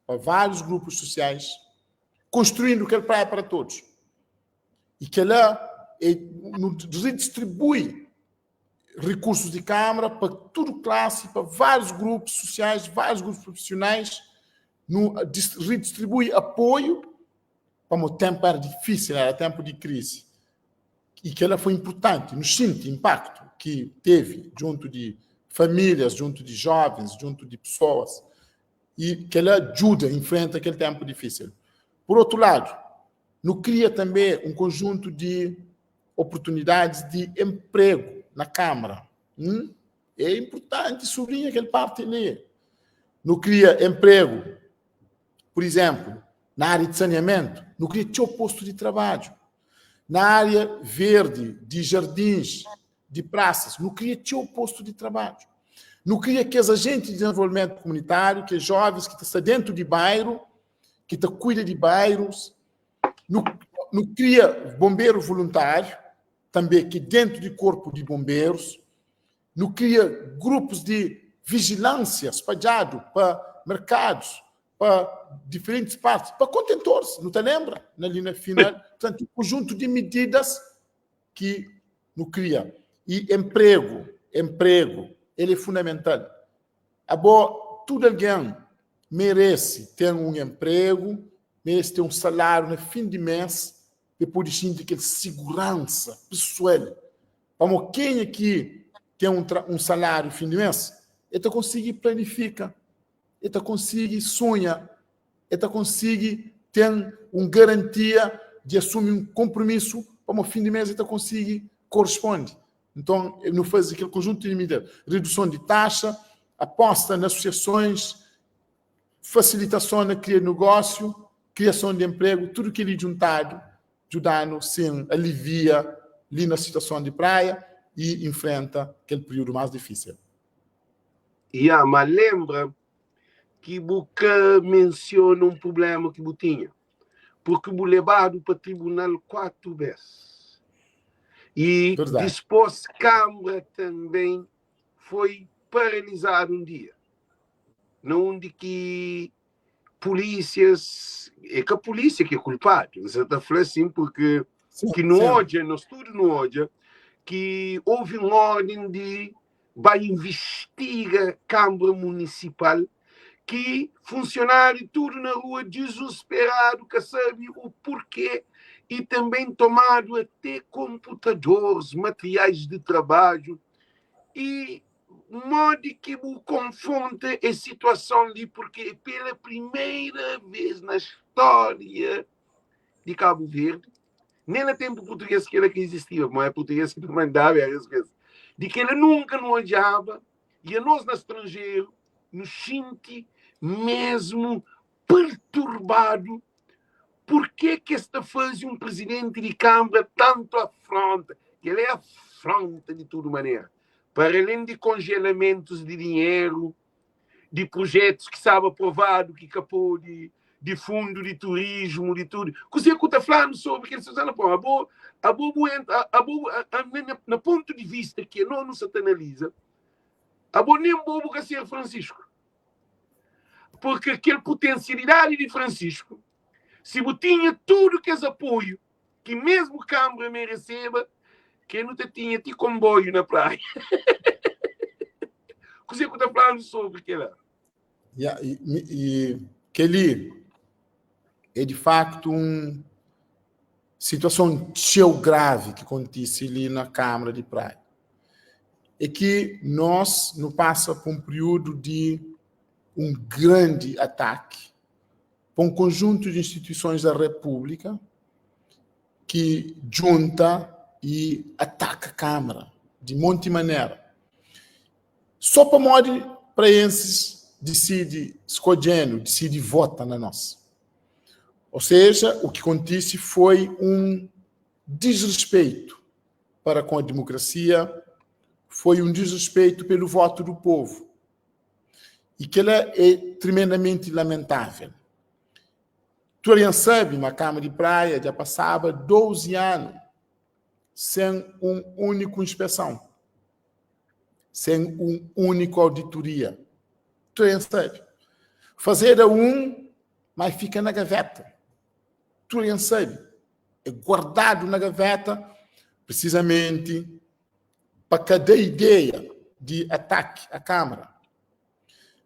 para vários grupos sociais, construindo aquela praia para todos. E que ela redistribui recursos de Câmara para toda classe, para vários grupos sociais, vários grupos profissionais, redistribui apoio para um tempo era difícil, era tempo de crise. E que ela foi importante, no impacto que teve junto de famílias, junto de jovens, junto de pessoas, e que ela ajuda, enfrenta aquele tempo difícil. Por outro lado, não cria também um conjunto de oportunidades de emprego na Câmara. É importante, sublinha aquele parte ali. Não cria emprego, por exemplo, na área de saneamento, não cria teu posto de trabalho. Na área verde, de jardins, de praças, não cria teu posto de trabalho. Não cria que os agentes de desenvolvimento comunitário, que jovens que estão dentro de bairro, que estão cuida de bairros, não cria bombeiro voluntário, também que dentro do corpo de bombeiros, não cria grupos de vigilância espalhados para mercados, para diferentes partes, para contentores, não te lembra? Na linha final. Portanto, um conjunto de medidas que não cria. E emprego, ele é fundamental. Todo alguém merece ter um emprego, merece ter um salário no fim de mês, depois de sentir aquela segurança pessoal. Como quem aqui tem um salário no fim de mês, ele consegue planificar. ele consegue sonhar, ele consegue ter uma garantia de assumir um compromisso para no fim de mês ele consegue corresponde. Então, ele não faz aquele conjunto de medidas, redução de taxa, aposta nas associações, facilitação na criação de negócio, criação de emprego, tudo que ele juntado, ajudando, sim, alivia ali na situação de praia e enfrenta aquele período mais difícil. Mas lembra que Buca menciona um problema que tinha, porque o levado para o tribunal 4 vezes. E depois a Câmara também foi paralisada um dia. Onde que polícias... É que a polícia que é culpada. Você está falando assim porque que no hoje, no estudo no hoje, que houve uma ordem de vai investigar a Câmara Municipal que funcionário tudo na rua desesperado, que sabe o porquê, e também tomado até computadores, materiais de trabalho, e modo que o confronta a situação ali, porque pela primeira vez na história de Cabo Verde, nem no tempo português que ele que existia, mas é português que mandava as coisas, de que ele nunca não odiava, e a nós no estrangeiro nos sente mesmo perturbado. Por que esta faz um presidente de Câmara tanto afronta? Ele é afronta de toda maneira. Para além de congelamentos de dinheiro, de projetos que estava aprovado, que capou de fundo de turismo, de tudo. Você que está falando sobre que eles estão falando, no ponto de vista que não se analisa, a boa nem bobo que ser Francisco. Porque aquela potencialidade de Francisco, se eu tinha tudo que esse apoio, que mesmo Câmara me receba, que não tinha de comboio na praia. Você que está falando sobre aquilo. E que ele é de facto uma situação grave que acontece ali na Câmara de Praia. É que nós não passa por um período de um grande ataque para um conjunto de instituições da República que junta e ataca a Câmara de monte de maneira. Só para modo para esses decide escolhendo, decide vota na nossa. Ou seja, o que acontece foi um desrespeito para com a democracia, foi um desrespeito pelo voto do povo. E que ela é tremendamente lamentável. Tu sabe, na Câmara de Praia já passava 12 anos sem uma única inspeção, sem uma única auditoria. Tu sabe. Fazer mas fica na gaveta. Tu sabe. É guardado na gaveta precisamente para cada ideia de ataque à Câmara.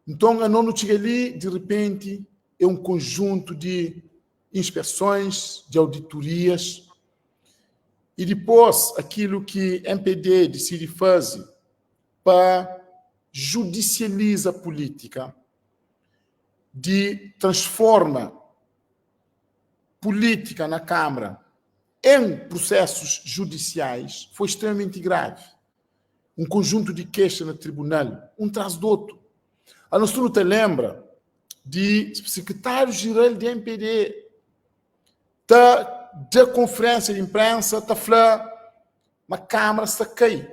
Então, a não chega ali, de repente, é um conjunto de inspeções, de auditorias, e depois aquilo que a MPD decide fazer para judicializar a política, de transforma política na Câmara em processos judiciais, foi extremamente grave. Um conjunto de queixas no tribunal, um atrás do outro. A nós não te lembra de secretário-geral da MPD da conferência de imprensa está falando uma Câmara está cai.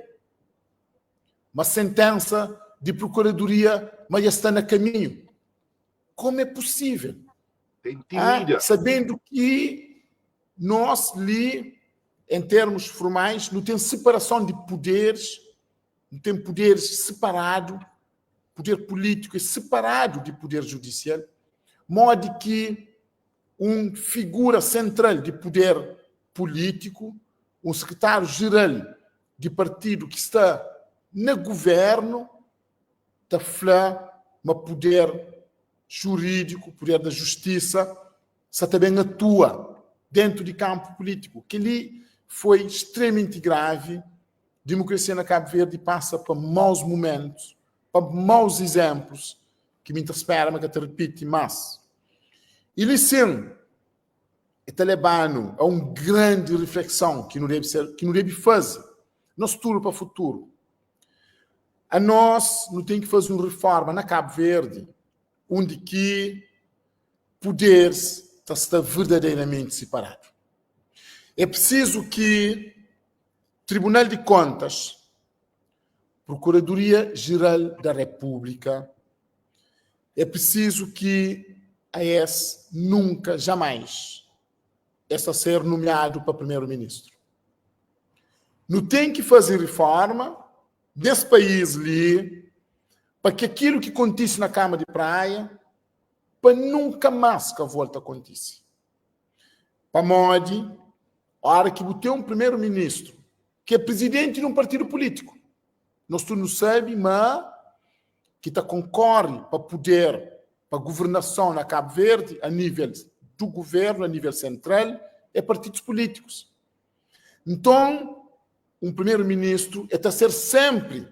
Uma sentença de procuradoria mas já está no caminho. Como é possível? Sabendo que nós ali, em termos formais, não temos separação de poderes, não temos poderes separados, poder político é separado de poder judicial, modo que uma figura central de poder político, um secretário-geral de partido que está no governo, está a falar no poder jurídico, poder da justiça, se também atua dentro de campo político, que ali foi extremamente grave. A democracia na Cabo Verde passa por maus momentos, para maus exemplos, que me espera, mas que te repite mais. Ele sim, está levando a uma grande reflexão que não deve fazer, nosso futuro para o futuro. A nós não tem que fazer uma reforma na Cabo Verde, onde que poderes está verdadeiramente separado. É preciso que Tribunal de Contas, Procuradoria-Geral da República, é preciso que a AES nunca, jamais, essa ser nomeado para primeiro-ministro. Não tem que fazer reforma desse país ali para que aquilo que acontece na Câmara de Praia para nunca mais que a volta aconteça. Para Modi, a hora que tem um primeiro-ministro que é presidente de um partido político, nós tu não sabe, mas que concorre para poder, para a governação na Cabo Verde, a nível do governo, a nível central, é partidos políticos. Então, um primeiro-ministro é a ser sempre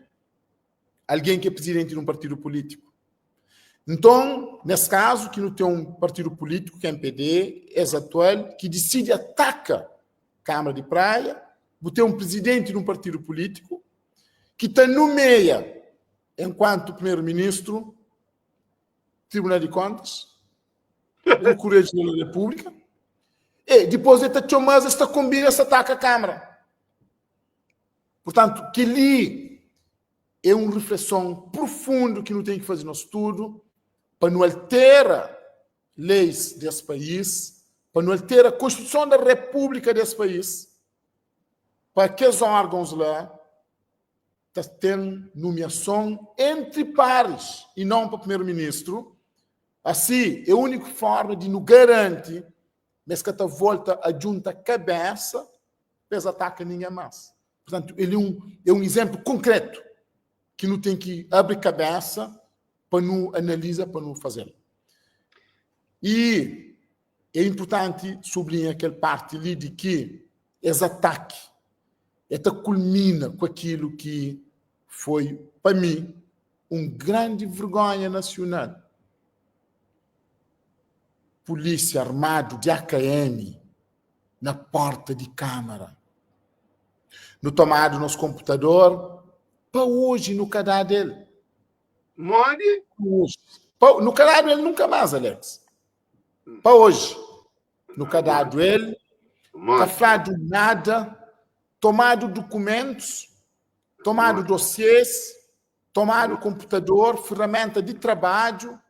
alguém que é presidente de um partido político. Então, nesse caso, que não tem um partido político, que é MPD, ex-atual, que decide ataca a Câmara de Praia, tem um presidente de um partido político, que nomeia, enquanto primeiro-ministro, Tribunal de Contas, Procuradoria da República, e depois ele está combina essa ataca a Câmara. Portanto, que ali é uma reflexão profunda que não tem que fazer no estudo para não alterar leis desse país, para não alterar a Constituição da República desse país, para que os órgãos lá tenham nomeação entre pares e não para o primeiro-ministro. Assim, é a única forma de nos garantir, mas que volta a junta cabeça, eles atacam ninguém mais. Portanto, ele é um exemplo concreto que não tem que abrir cabeça para não analisar, para não fazer. E é importante sublinhar aquela parte ali de que esse ataque culmina com aquilo que foi, para mim, uma grande vergonha nacional. Polícia armado de AKM na porta de Câmara. No tomado nosso computador, para hoje no cadastro dele. Modi? No cadastro dele nunca mais, Alex. Para hoje. No cadastro dele, cafrado nada, tomado documentos, tomado dossiês, tomado computador, ferramenta de trabalho,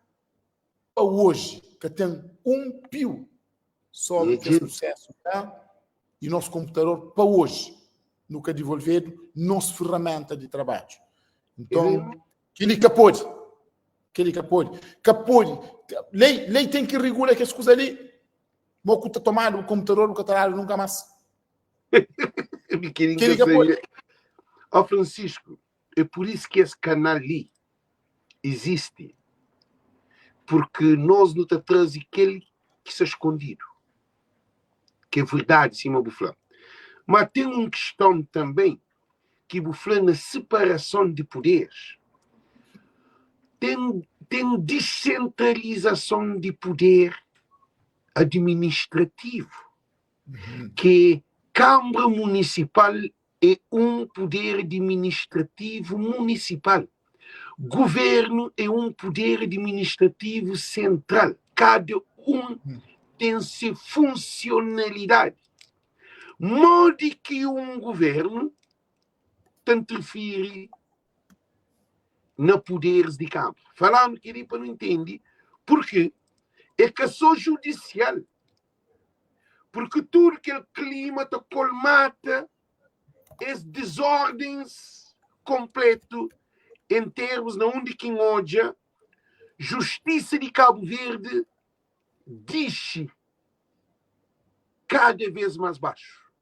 para hoje, que tem um pio sobre esse processo, tá? E nosso computador, para hoje, nunca devolvido, nossa ferramenta de trabalho. Então, que ele pode. Lei tem que regular que as coisas ali. Vou tomar o computador, nunca mais. Que ele pode. Ó, Francisco, é por isso que esse canal ali existe. Porque nós não trazemos aquele que está escondido. Que é verdade, cima do Buflã. Mas tem uma questão também que Buflã na separação de poderes tem descentralização de poder administrativo, que Câmara Municipal é um poder administrativo municipal. Governo é um poder administrativo central. Cada um tem sua funcionalidade. Modo que um governo interfere nos poderes de campo. Falando que ele não entende, porque é que sou judicial. Porque tudo aquele clima te colmata as desordens completo em termos na onde quem hoje justiça de Cabo Verde diz cada vez mais baixo.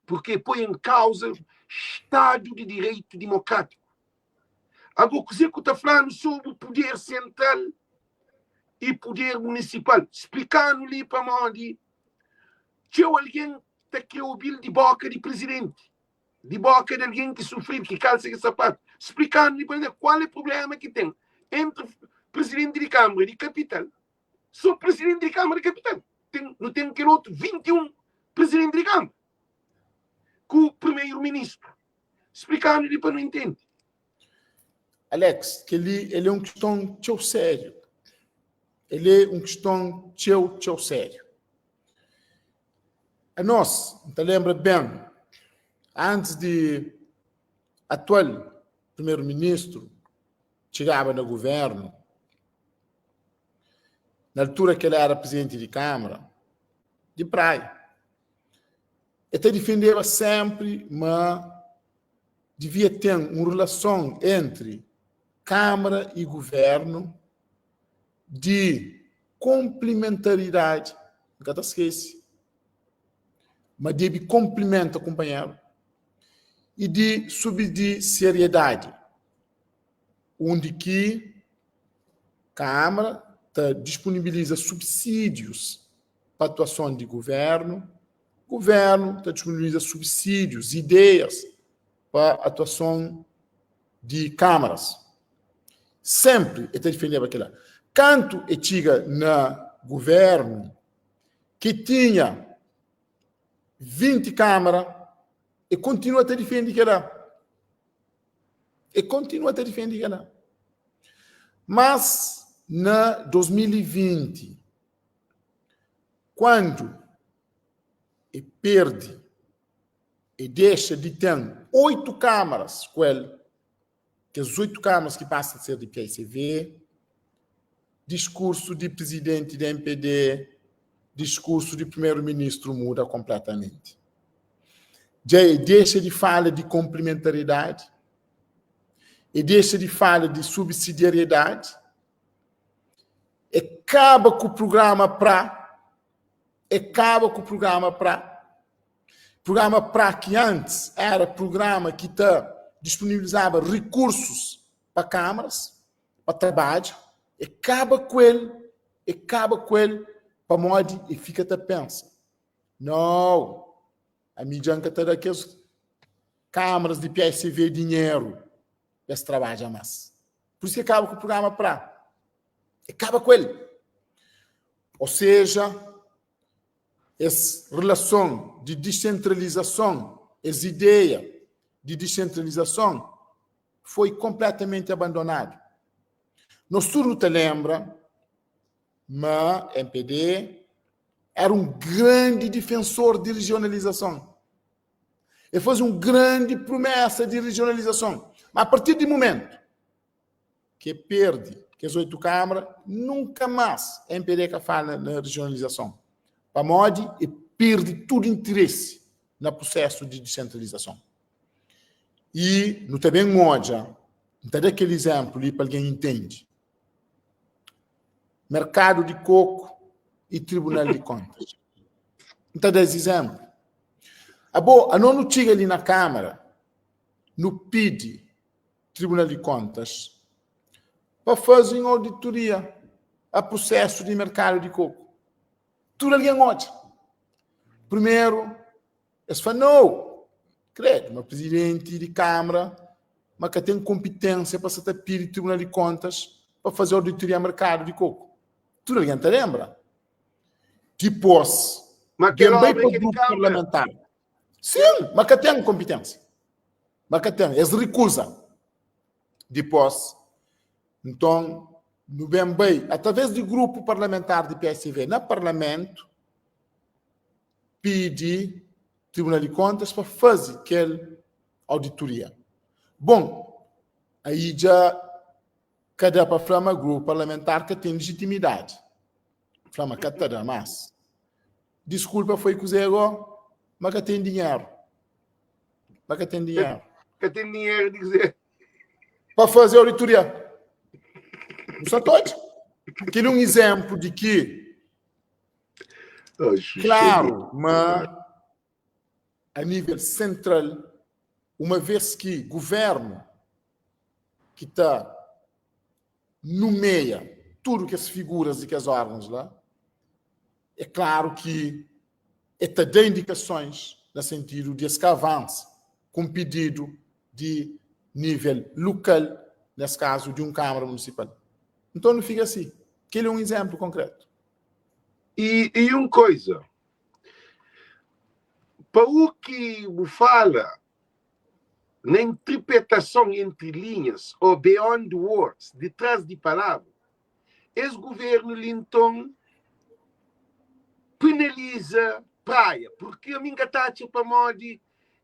Porque põe em causa Estado de Direito Democrático. Agora, que está falando sobre o poder central e poder municipal, explicando-lhe para Modi, tinha alguém que ouviu de boca de presidente, de boca de alguém que sofreu, que calça que sapato, explicando-lhe para ele qual é o problema que tem. entre presidente de Câmara e capital. Sou presidente de Câmara e capital. Não tem aquele outro 21 presidente de Câmara. Com o primeiro-ministro. Explicando-lhe para não entender. Alex, que ele é uma questão tão sério. Ele é uma questão tão sério. A nós, te lembra bem, antes de atual primeiro-ministro chegava no governo, na altura que ele era presidente de Câmara, de praia, ele defendia sempre, mas devia ter uma relação entre Câmara e governo de complementaridade, nunca te esquece, mas de complemento, companheiro, e de subsidiariedade, onde que Câmara disponibiliza subsídios para a atuação de governo disponibiliza subsídios, ideias para a atuação de câmaras. Sempre ele defendeu aquilo. Quanto ele chega no governo que tinha 20 câmaras, e continua a defender aquilo. E continua a defender aquilo. Mas, na 2020, quando ele perde e deixa de ter 8 câmaras com ele, que as 8 câmaras que passam a ser de PSV, discurso de presidente da MPD, discurso de primeiro-ministro muda completamente. Já deixa de falar de complementaridade, e deixa de falar de subsidiariedade, acaba com o programa PRA que antes era programa que disponibilizava recursos para câmaras, para trabalho, acaba com ele para modo e fica a pensar. Não, a mídia está daquelas câmaras de PSV dinheiro, esse trabalho mais. Por isso que acaba com o programa PRA. Acaba com ele. Ou seja, essa relação de descentralização, essa ideia de descentralização foi completamente abandonada. Nós tudo te lembra, mas MPD era um grande defensor de regionalização. Ele fez uma grande promessa de regionalização. Mas a partir do momento que perde que as 8 câmaras, nunca mais a MPD que fala na regionalização. Para modo e perde todo interesse no processo de descentralização. E não tem bem moja, não tem aquele exemplo ali para alguém entende. Mercado de coco e Tribunal de Contas. Não tem esse exemplo. A não chega ali na Câmara, no PID, Tribunal de Contas, para fazer uma auditoria a processo de mercado de coco. Tudo ali é ódio. Primeiro, eles falam, não, credo, meu presidente de Câmara, mas que tem competência para se pedir o Tribunal de Contas para fazer auditoria a mercado de coco. Tudo ali, te lembra? Depois, também para o grupo parlamentar. Sim, mas que tem competência. Mas que tem, eles recusam. Depois, então, no bem, através do grupo parlamentar de PSV, no Parlamento, pedi Tribunal de Contas para fazer aquela auditoria. Bom, aí já cada para falar grupo parlamentar que tem legitimidade. Flama catada, mas desculpa foi com o Zego, mas que tem dinheiro. Mas que tem dinheiro. Que tem dinheiro, dizer. Para fazer auditoria. Não só todos. Aquele é um exemplo de que, claro, mas a nível central, uma vez que o governo que está nomeia tudo que as figuras e que as órgãos lá, é claro que está dando indicações no sentido de esse avance com pedido de nível local, nesse caso de uma Câmara Municipal. Então não fica assim. Aquele é um exemplo concreto. E uma coisa, para o que me fala, na interpretação entre linhas, ou beyond words, detrás de palavras, esse governo Linton penaliza praia, porque a minha taxa para Modi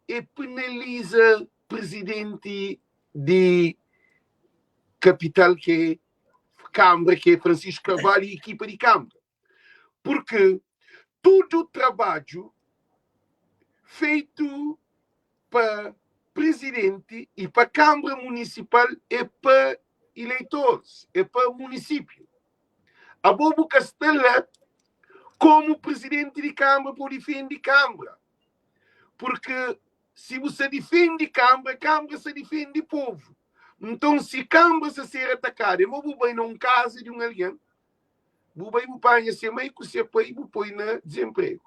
e penaliza presidente de capital, que é Câmara, que é Francisco Carvalho, e equipa de Câmara. Porque todo o trabalho feito para presidente e para Câmara Municipal é para eleitores, é para município. A Bobo Castela, como presidente de Câmara, pode defender Câmara. Porque se você defende Câmara, Câmara se defende povo. Então, se Câmara se ser atacada, eu vou bem num caso de um alguém, vou bem me panha se mãe que se põe na desemprego.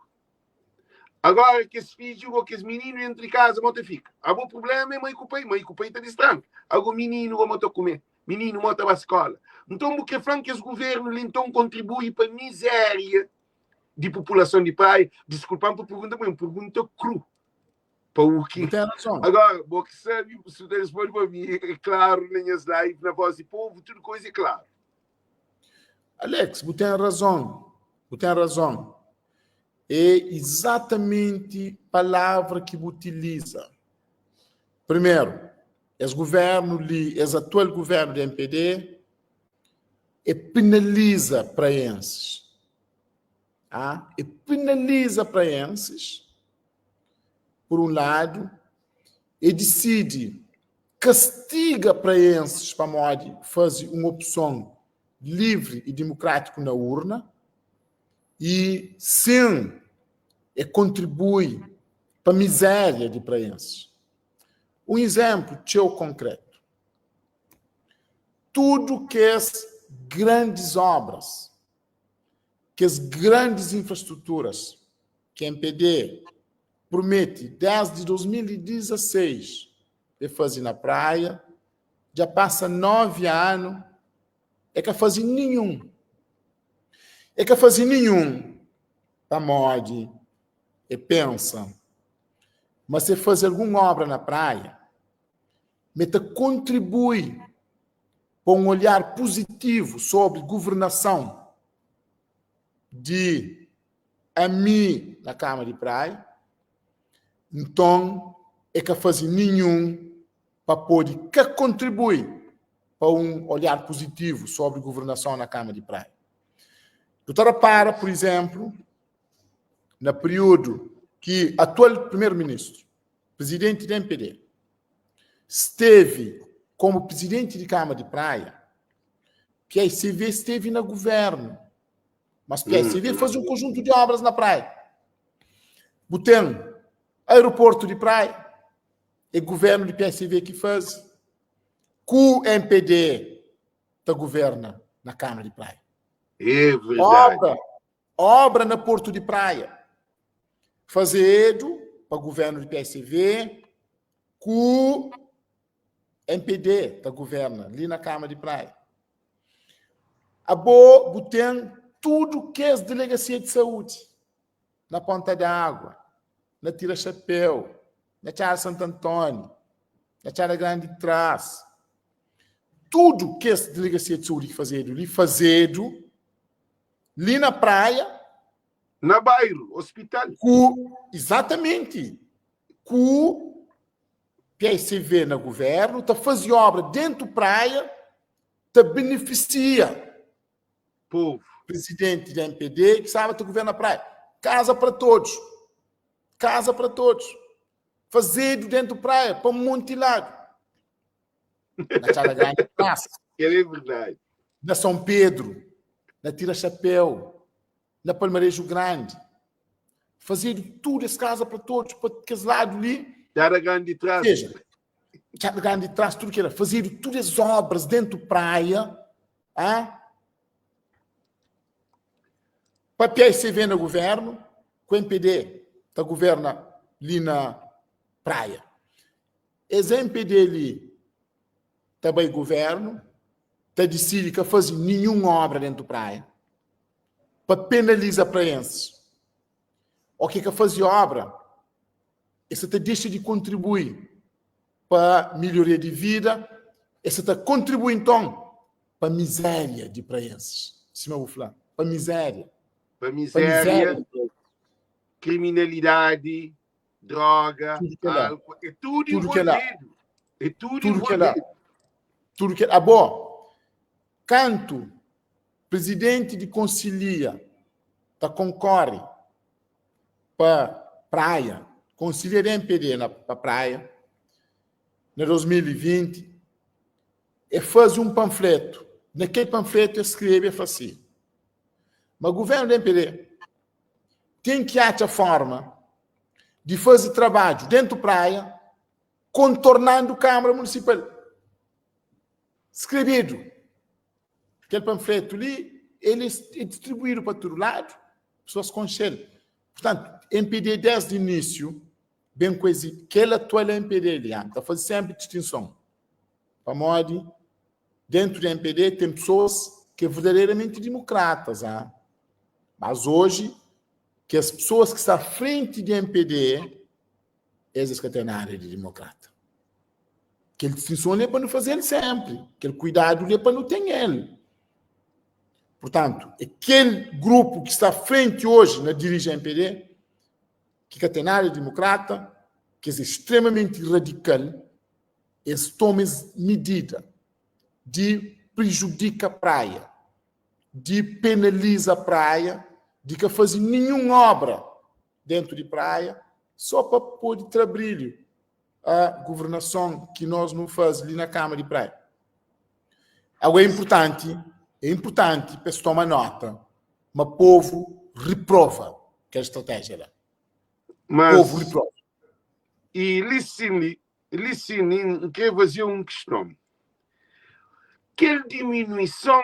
Agora que esse filho ou que esse menino entre casa, não fica. O problema é mãe que o pai está distante. Agora o menino vai comer, menino vai para a escola. Então, o que fala que esse governo então contribui para a miséria de população de praia? Desculpa por pergunta, mas uma pergunta cru. Para o que? Agora, o que sabe, se você responde para mim, é claro, nem as lives, na voz do povo, tudo coisa é claro. Alex, você tem razão. Você tem razão. É exatamente a palavra que utiliza. Primeiro, esse atual governo do MPD penaliza praenses. E penaliza praenses, por um lado, e decide, castiga praenses para Modi fazer uma opção livre e democrática na urna, e sim, contribui para a miséria de praenses. Um exemplo teu concreto. Tudo que as grandes obras, que as grandes infraestruturas que a MPD promete desde 2016 de fazer na praia, já passa 9 anos, que fazer nenhum. Que fazer nenhum para Modi e pensa, mas se fazer alguma obra na praia, meta contribui para um olhar positivo sobre governação de a mim na Câmara de Praia, então que fazer nenhum para poder que contribui para um olhar positivo sobre governação na Câmara de Praia. Doutora Para, por exemplo, no período que o atual primeiro-ministro, presidente do MPD, esteve como presidente de Câmara de Praia, PSV esteve no governo, mas PSV faz um conjunto de obras na praia. Butém, aeroporto de praia, é governo de PSV que faz. O MPD da governa na Câmara de Praia. É verdade. Obra no Porto de Praia. Fazedo para o governo de PSV, com o MPD da governa ali na Câmara de Praia. Butém tudo que é as delegacias de saúde, na Ponta d'Água, na Tira Chapéu, na Tiara Santo Antônio, na Tiara Grande de Trás. Tudo que é as delegacias de saúde que fazedo, ali na praia. Na bairro, hospital. Exatamente. Com PSV no governo, está fazendo obra dentro da praia, está beneficia povo. Presidente da MPD, que sabe que o governo na praia. Casa para todos. Casa para todos. Fazer dentro da praia, para um monte de lado. Na Tiara Grande Praça. É verdade. Na São Pedro. Na Tira Chapéu. Na Palmarejo Grande. Fazer tudo essa casa para todos, para aqueles lados ali. Tiara Grande de Trás. Seja, Tiara Grande de Trás, tudo que era. Fazer todas as obras dentro da praia. Para PSV no governo, com o MPD, está governa ali na praia. Esse MPD ali, também governo, decide que faz nenhuma obra dentro da praia para penalizar praenses. O que faz obra? Essa te deixa de contribuir para a melhoria de vida, essa te contribui então para a miséria de praenses. Sim, eu vou falar. Para a miséria. Para miséria, criminalidade, droga, álcool, é tudo envolvido. É tudo envolvido. Tudo que é bom. Canto presidente de Concilia concorre para praia, Concilia de MPD para praia, em 2020, e faz um panfleto. Naquele panfleto escreve assim: mas o governo do MPD tem que achar forma de fazer trabalho dentro da praia, contornando a Câmara Municipal. Escrevido. Aquele panfleto ali, ele é distribuído para todo lado, pessoas conhecem. Portanto, MPD desde o início, bem conhecido, aquela atual MPD ali, está fazendo sempre distinção. Para modo, dentro do MPD tem pessoas que são verdadeiramente democratas, mas hoje, que as pessoas que estão à frente do MPD, essas que têm na área de democrata. Aquela distinção ali é para não fazer ele sempre, aquele cuidado ali é para não ter ele. Portanto, aquele grupo que está à frente hoje na dirigência MPD, que tem na área democrata, que é extremamente radical, eles tomam medida de prejudicar a praia, de penalizar a praia, de que fazer nenhuma obra dentro de praia, só para pôr trabalho a governação que nós não fazemos ali na Câmara de Praia. Agora é importante para se tomar nota, mas o povo reprova que a estratégia lá. Mas, o povo reprova. E listening, quer fazer uma questão. Que diminuição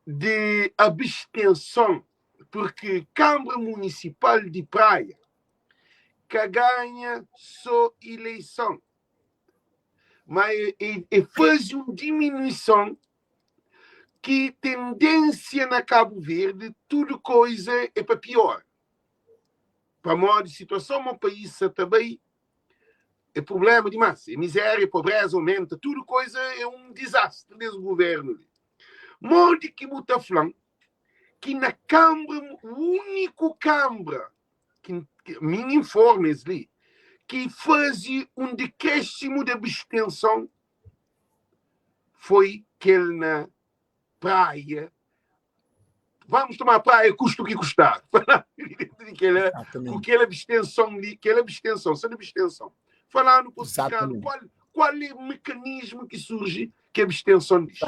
de abstenção, porque Câmara Municipal de Praia que ganha só eleição, mas faz uma diminuição que tendência na Cabo Verde, tudo coisa é para pior. Para a maior situação no país também é problema demais. É miséria, pobreza aumenta, tudo coisa é um desastre desse governo. Molde que muita falando que na Câmara, o único Câmara que me informes ali, que fazia um decréscimo de abstenção foi aquele na praia. Vamos tomar a praia, custa o que custar. Aquela abstenção ali, sem abstenção. Falando com o sindicato, qual é o mecanismo que surge que a abstenção diz?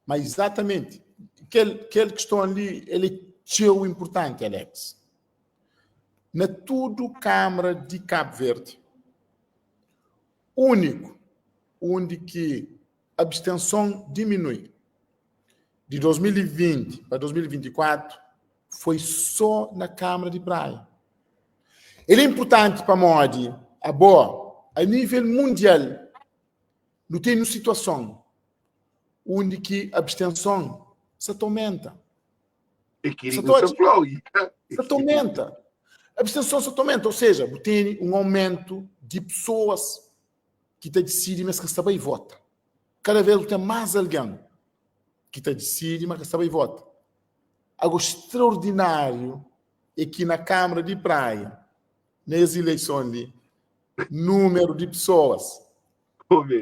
Mas exatamente, aquele questão ali, ele é o importante, Alex. Na tudo Câmara de Cabo Verde, único onde que a abstenção diminui de 2020 para 2024 foi só na Câmara de Praia. Ele é importante para Modi, a nível mundial, não tem uma situação onde que a abstenção se aumenta. Se aumenta. A abstenção se aumenta, ou seja, tem um aumento de pessoas que decidem, mas que estão e votam. Cada vez tem mais alguém que decide, mas que estão e votam. Algo extraordinário é que na Câmara de Praia, nas eleições ali, número de pessoas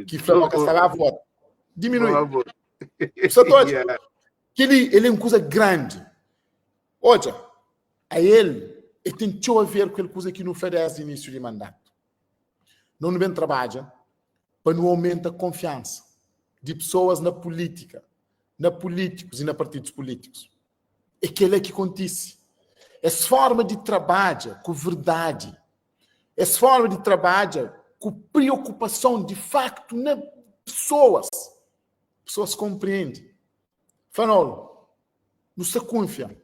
que falam que estavam a votar diminui. Ele é uma coisa grande. Olha, a ele tem a ver com aquela coisa que não fez desde o início de mandato. Não bem trabalha para não aumentar a confiança de pessoas na política, na políticos e na partidos políticos. É aquilo é que acontece. Essa forma de trabalho com verdade, essa forma de trabalho com preocupação de facto nas pessoas. Pessoas compreendem. Fanol, não se confia,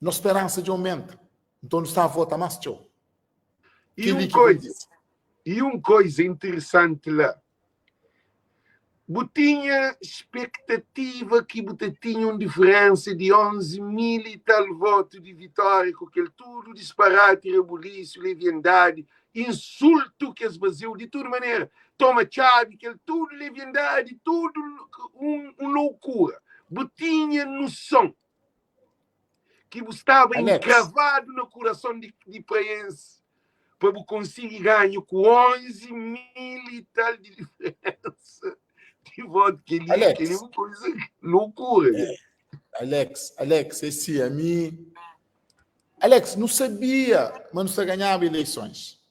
não esperança de aumento. Então não está a votar mais tchau. E uma coisa interessante lá. tinha expectativa que tinha uma diferença de 11 mil e tal votos de vitória, com aquele tudo disparate, rebuliço, leviandade, insulto que as baseou de toda maneira. Toma chave, aquele tudo leviandade, tudo loucura. Tinha noção que estava Alex, encravado no coração de praense para conseguir ganhar com 11 mil e tal de diferença de voto, que ele é uma coisa loucura. Alex, esse a mim... Alex, não sabia, mas não se ganhava eleições.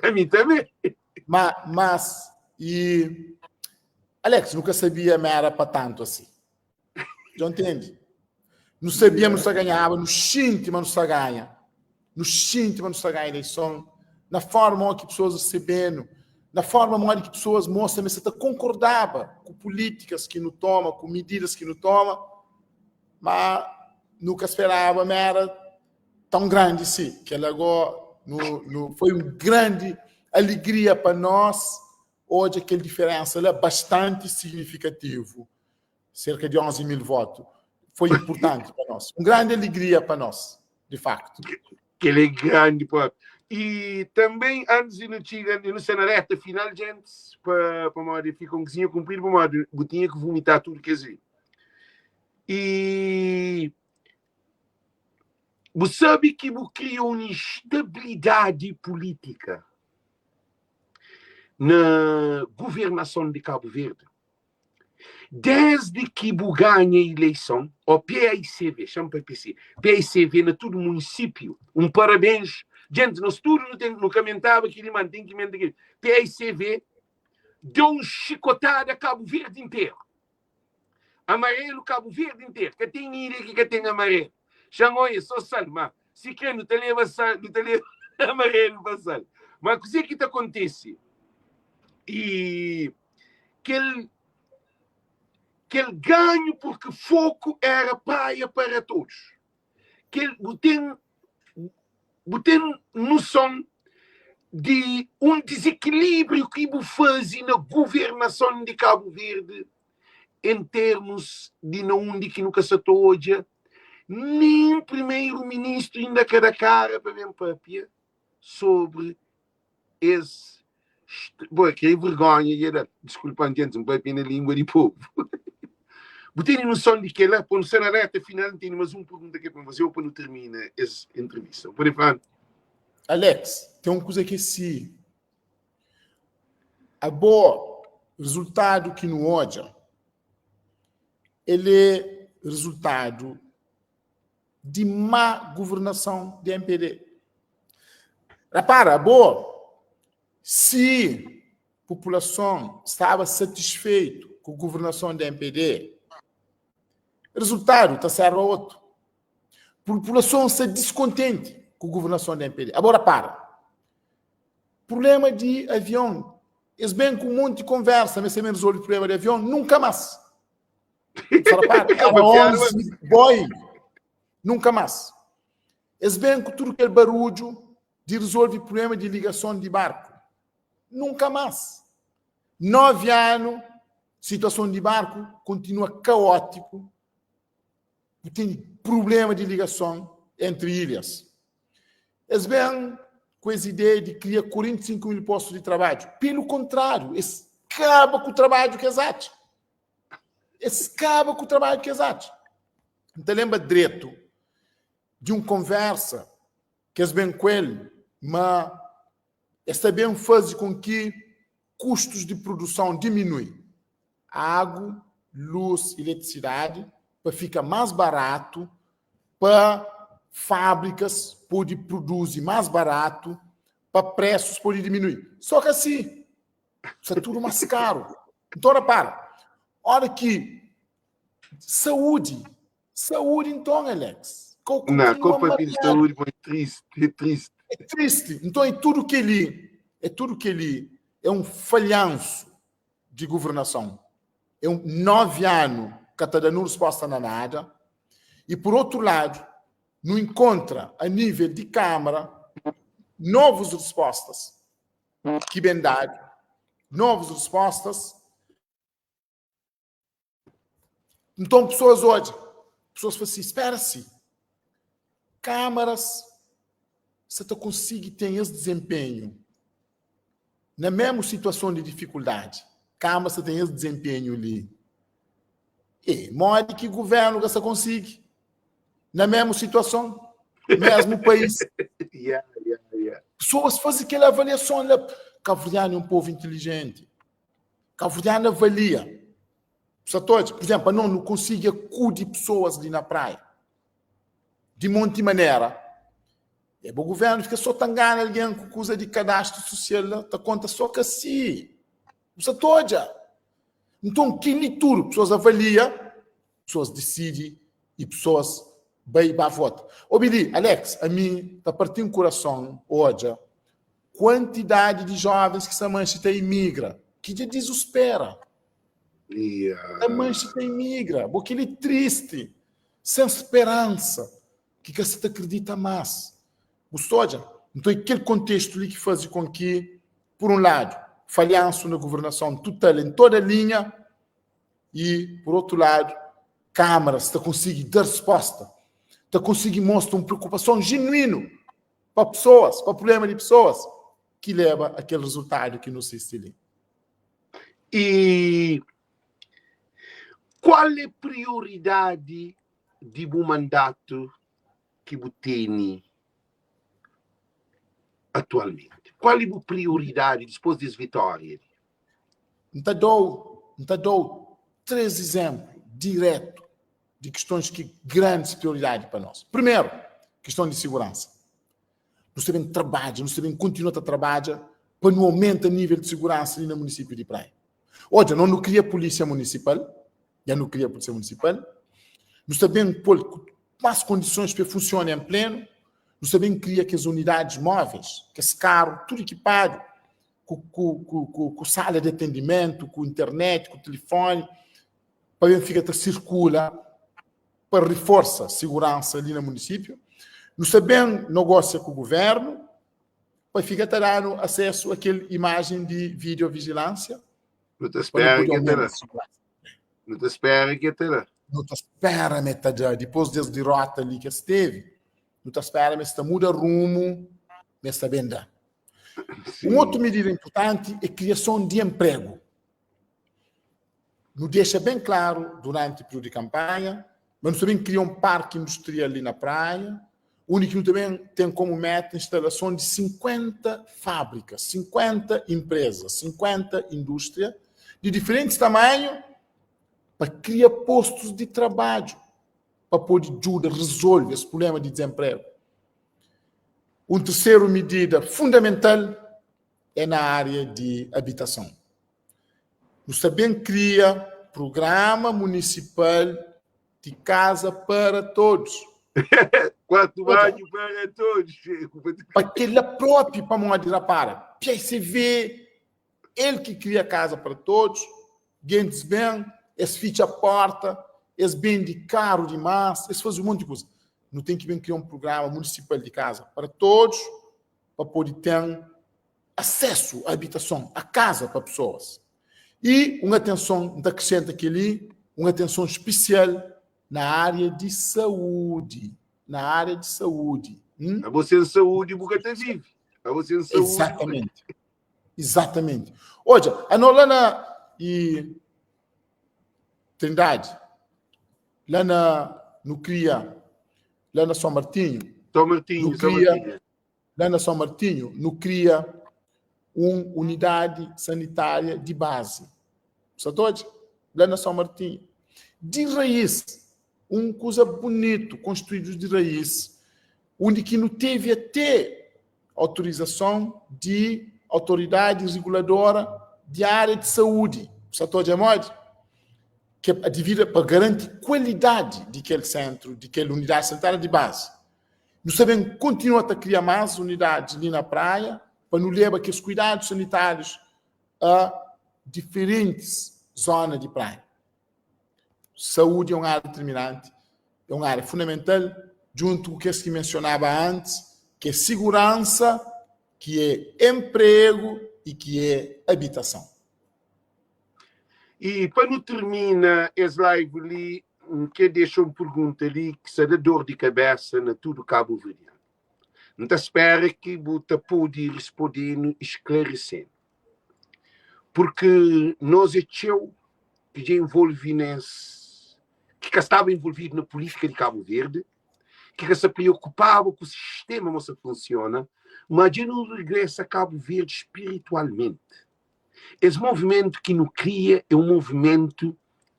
A mim também. Alex, nunca sabia, mas era para tanto assim. Já entende? Não sabíamos se ganhava, no xinte, mas não se ganha. No xinte, mas não se ganha eleição. Na forma que pessoas recebendo, na forma que pessoas mostram, mas você concordava com políticas que não toma, com medidas que não toma, mas nunca esperava, mas era tão grande, sim, que ela agora foi uma grande alegria para nós. Hoje, aquela diferença é bastante significativo, cerca de 11 mil votos. Foi importante para nós, uma grande alegria para nós, de facto. Que ele é grande, pô. E também, antes de não ser na reta final, gente, para ficar um cozinho cumprido, para tinha que vomitar tudo, quer dizer. E você sabe que criou uma instabilidade política na governação de Cabo Verde. Desde que ganha a eleição, o PICV, chama para PC, PICV na todo município, parabéns. Gente, nós tudo não comentava que ele mantém que mente PICV deu chicotada a Cabo Verde inteiro. Amarelo Cabo Verde inteiro, que tem ilha que tem amarelo. Chamou isso, só salma. Se quer, não te leva amarelo para sal. Mas o que é que acontece? E que ele ganho porque foco era praia para todos. Que ele tem noção de desequilíbrio que ele faz na governação de Cabo Verde em termos de onde que nunca se toja, nem o primeiro-ministro ainda quer cara para ver papia sobre esse... Bom, que é vergonha, desculpa, entende, um papel na língua de povo. Eu tenho noção de que lá, quando se na reta final, tem mais uma pergunta que é para fazer, ou para não terminar essa entrevista. Por exemplo, Alex, tem uma coisa que sim. A boa resultado que no ódio, ele é resultado de má governação de MPD. Repara, boa, se a população estava satisfeita com a governação da MPD, o resultado está sendo outro. A população está descontente com a governação da MPD. Agora, problema de avião. Eles bem com um monte de conversa, mas se resolve o problema de avião, nunca mais. Era 11 Boeing. Nunca mais. Eles bem com tudo aquele barulho de resolver o problema de ligação de barco. Nunca mais. 9 anos, situação de barco continua caótico. Tem problema de ligação entre ilhas. Eles vêm com essa ideia de criar 45 mil postos de trabalho. Pelo contrário, eles acabam com o trabalho que exato. Eles acabam com o trabalho que exato. Então, lembra direito de uma conversa que eles vêm com ele, mas eles também fazem com que custos de produção diminuem. Água, luz, eletricidade, para ficar mais barato, para fábricas poder produzir mais barato, para preços poder diminuir. Só que assim, isso é tudo mais caro. Então, repara, hora que saúde, então, Alex. Na Copa de Saúde foi triste. É triste. Então, é tudo que ele é um falhanço de governação. É 9 anos que está dando resposta na nada. E, por outro lado, não encontra, a nível de Câmara, novas respostas que bem dado, novas respostas Então, pessoas hoje, pessoas falam assim, espera-se, câmaras, se tu consegue ter esse desempenho, na mesma situação de dificuldade, câmaras tem esse desempenho ali, e mostra que o governo você consegue, na mesma situação, mesmo país. Yeah. Pessoas fazem aquela avaliação, Cabo-Verdiano é um povo inteligente, Cabo-Verdiano avalia. Por exemplo, não consigo acudir pessoas ali na praia. De monte maneira. O governo fica só tangando alguém com coisa de cadastro social, tá conta só que assim. Então, que tudo, pessoas avaliam, pessoas decidem e pessoas vai para a voto. Obedi, Alex, a mim está partindo o coração hoje. Quantidade de jovens que essa mancha imigra, que te desespera. A mancha imigra, porque ele é triste, sem esperança, que você te acredita mais. Gostoja? Então, aquele contexto ali que faz com que, por um lado, falhanço na governação total em toda a linha e, por outro lado, câmaras te conseguem dar resposta, te conseguem mostrar uma preocupação genuína para pessoas, para o problema de pessoas, que leva aquele resultado que não se estila. E qual é a prioridade de um mandato que você tem atualmente? Qual é a prioridade depois das vitórias? Então dou 3 exemplos diretos de questões que grandes prioridades para nós. Primeiro, questão de segurança. Nós também trabalhamos, continuamos a trabalhar para não aumentar o nível de segurança ali no município de Praia. Hoje, não cria polícia municipal, nós também pôr mais condições para funcionar em pleno, nós também cria que as unidades móveis, que esse carro, tudo equipado, com sala de atendimento, com internet, com telefone, para que fica circula, para reforçar a segurança ali no município. Nós também negocia com o governo, para ficar dando acesso àquela imagem de videovigilância. Não te espera que terá. Não te espera que terá. Não te espera, metade, depois das derrotas ali que esteve, não te espera, mas está muda rumo, mas está bem dando. Uma outra medida importante é a criação de emprego. Nos deixa bem claro, durante o período de campanha, mas nós também criamos um parque industrial ali na praia, onde nós também tem como meta a instalação de 50 fábricas, 50 empresas, 50 indústrias, de diferentes tamanhos, para criar postos de trabalho, para poder ajudar a resolver esse problema de desemprego. Uma terceira medida fundamental é na área de habitação. Nós também cria programa municipal de casa para todos. Quarto banho para todos. Para aquele próprio, para não adiar para. Aí você vê ele que cria casa para todos, gente bem, eles ficha a porta, eles bem de caro demais, eles fazem um monte de coisa. Não tem que bem criar um programa municipal de casa para todos, para poder ter acesso à habitação, à casa para pessoas. E uma atenção, acrescenta aqui ali, uma atenção especial na área de saúde. Na área de saúde. A você em saúde, porque até vive. A você em saúde. Exatamente. Exatamente. Olha, a Nolana e Trindade, lá no CRIA, lá na São Martinho, lá na São Martinho, no CRIA, uma unidade sanitária de base. Só todos? Lá na São Martinho. De raiz, uma coisa bonita, construído de raiz, onde que não teve até autorização de autoridade reguladora de área de saúde. Só todos, que é devida para garantir qualidade daquele centro, daquela unidade sanitária de base. Nós também continuamos a criar mais unidades ali na praia, para não levar aqueles cuidados sanitários a diferentes zonas de praia. Saúde é uma área determinante, é uma área fundamental, junto com o que mencionava antes, que é segurança, que é emprego e que é habitação. E para não terminar esse live ali, que deixa uma pergunta ali que se dá dor de cabeça na tudo Cabo Verde. Não espera que você pode responder esclarecendo. Porque nós é teu que já envolve que estava envolvido na política de Cabo Verde, que se preocupava com o sistema como funciona, mas já não regressa a Cabo Verde espiritualmente. Esse movimento que nos cria é um movimento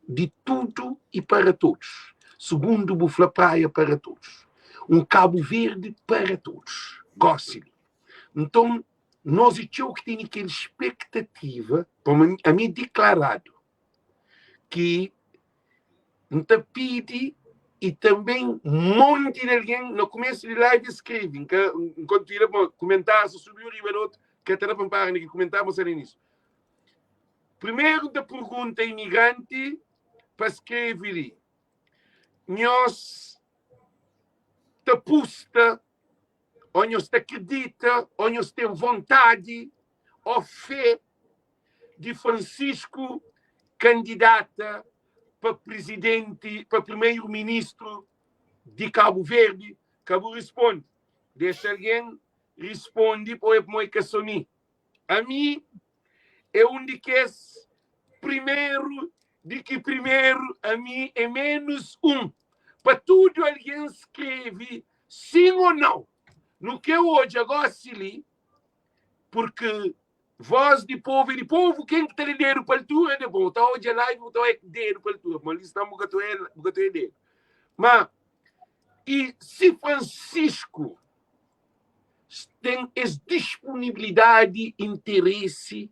de tudo e para todos. Segundo Bufla Praia, para todos. Um Cabo Verde para todos. Goste. Então, nós e eu que tem aquela expectativa, a mim declarado, que não pede e também um monte de alguém no começo de live escreve, enquanto ia comentar sobre o Ribeirão, que até para parar que comentamos ali nisso. Primeiro da pergunta imigrante para escrever nós te aposta, ou nós te acredita, ou nós tem vontade ou fé de Francisco candidata para presidente, para primeiro-ministro de Cabo Verde. Cabo responde. Deixa alguém responde para o que assumir. A mim, é um de que é primeiro, a mim é menos um. Para tudo alguém escreve sim ou não. No que hoje agora se li, porque voz de povo, quem está lidando para tu é de bom. Está hoje a live, está é dedo para tu. Mas estamos com a dedo. Mas, e se Francisco tem essa disponibilidade, interesse,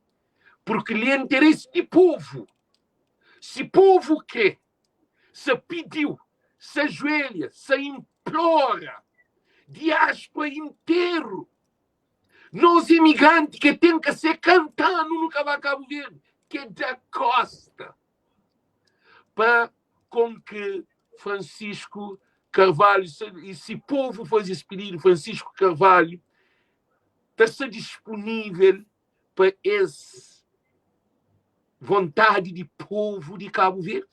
porque ele é interesse de povo. Se povo quer, se pediu, se ajoelha, se implora, diáspora inteiro, nós imigrantes que tem que ser cantando no Cabo Verde, que é da costa, para com que Francisco Carvalho, e se povo faz esse pedido, Francisco Carvalho, está disponível para essa vontade de povo de Cabo Verde?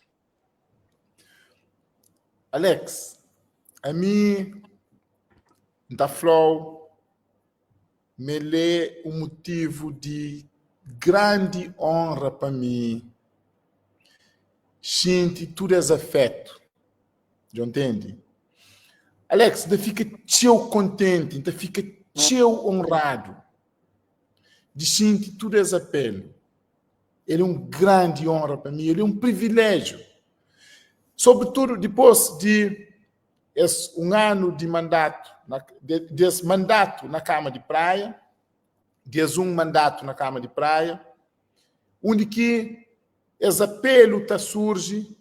Alex, a mim, da Flow, me lê um motivo de grande honra para mim. Sinto tudo esse afeto. Já entende? Alex, ainda fica tão contente, ainda fica tão honrado de sentir tudo esse apelo. Ele é um grande honra para mim, ele é um privilégio. Sobretudo depois de um ano de mandato, desse mandato na Câmara de Praia, mandato na Câmara de Praia, onde que esse apelo surge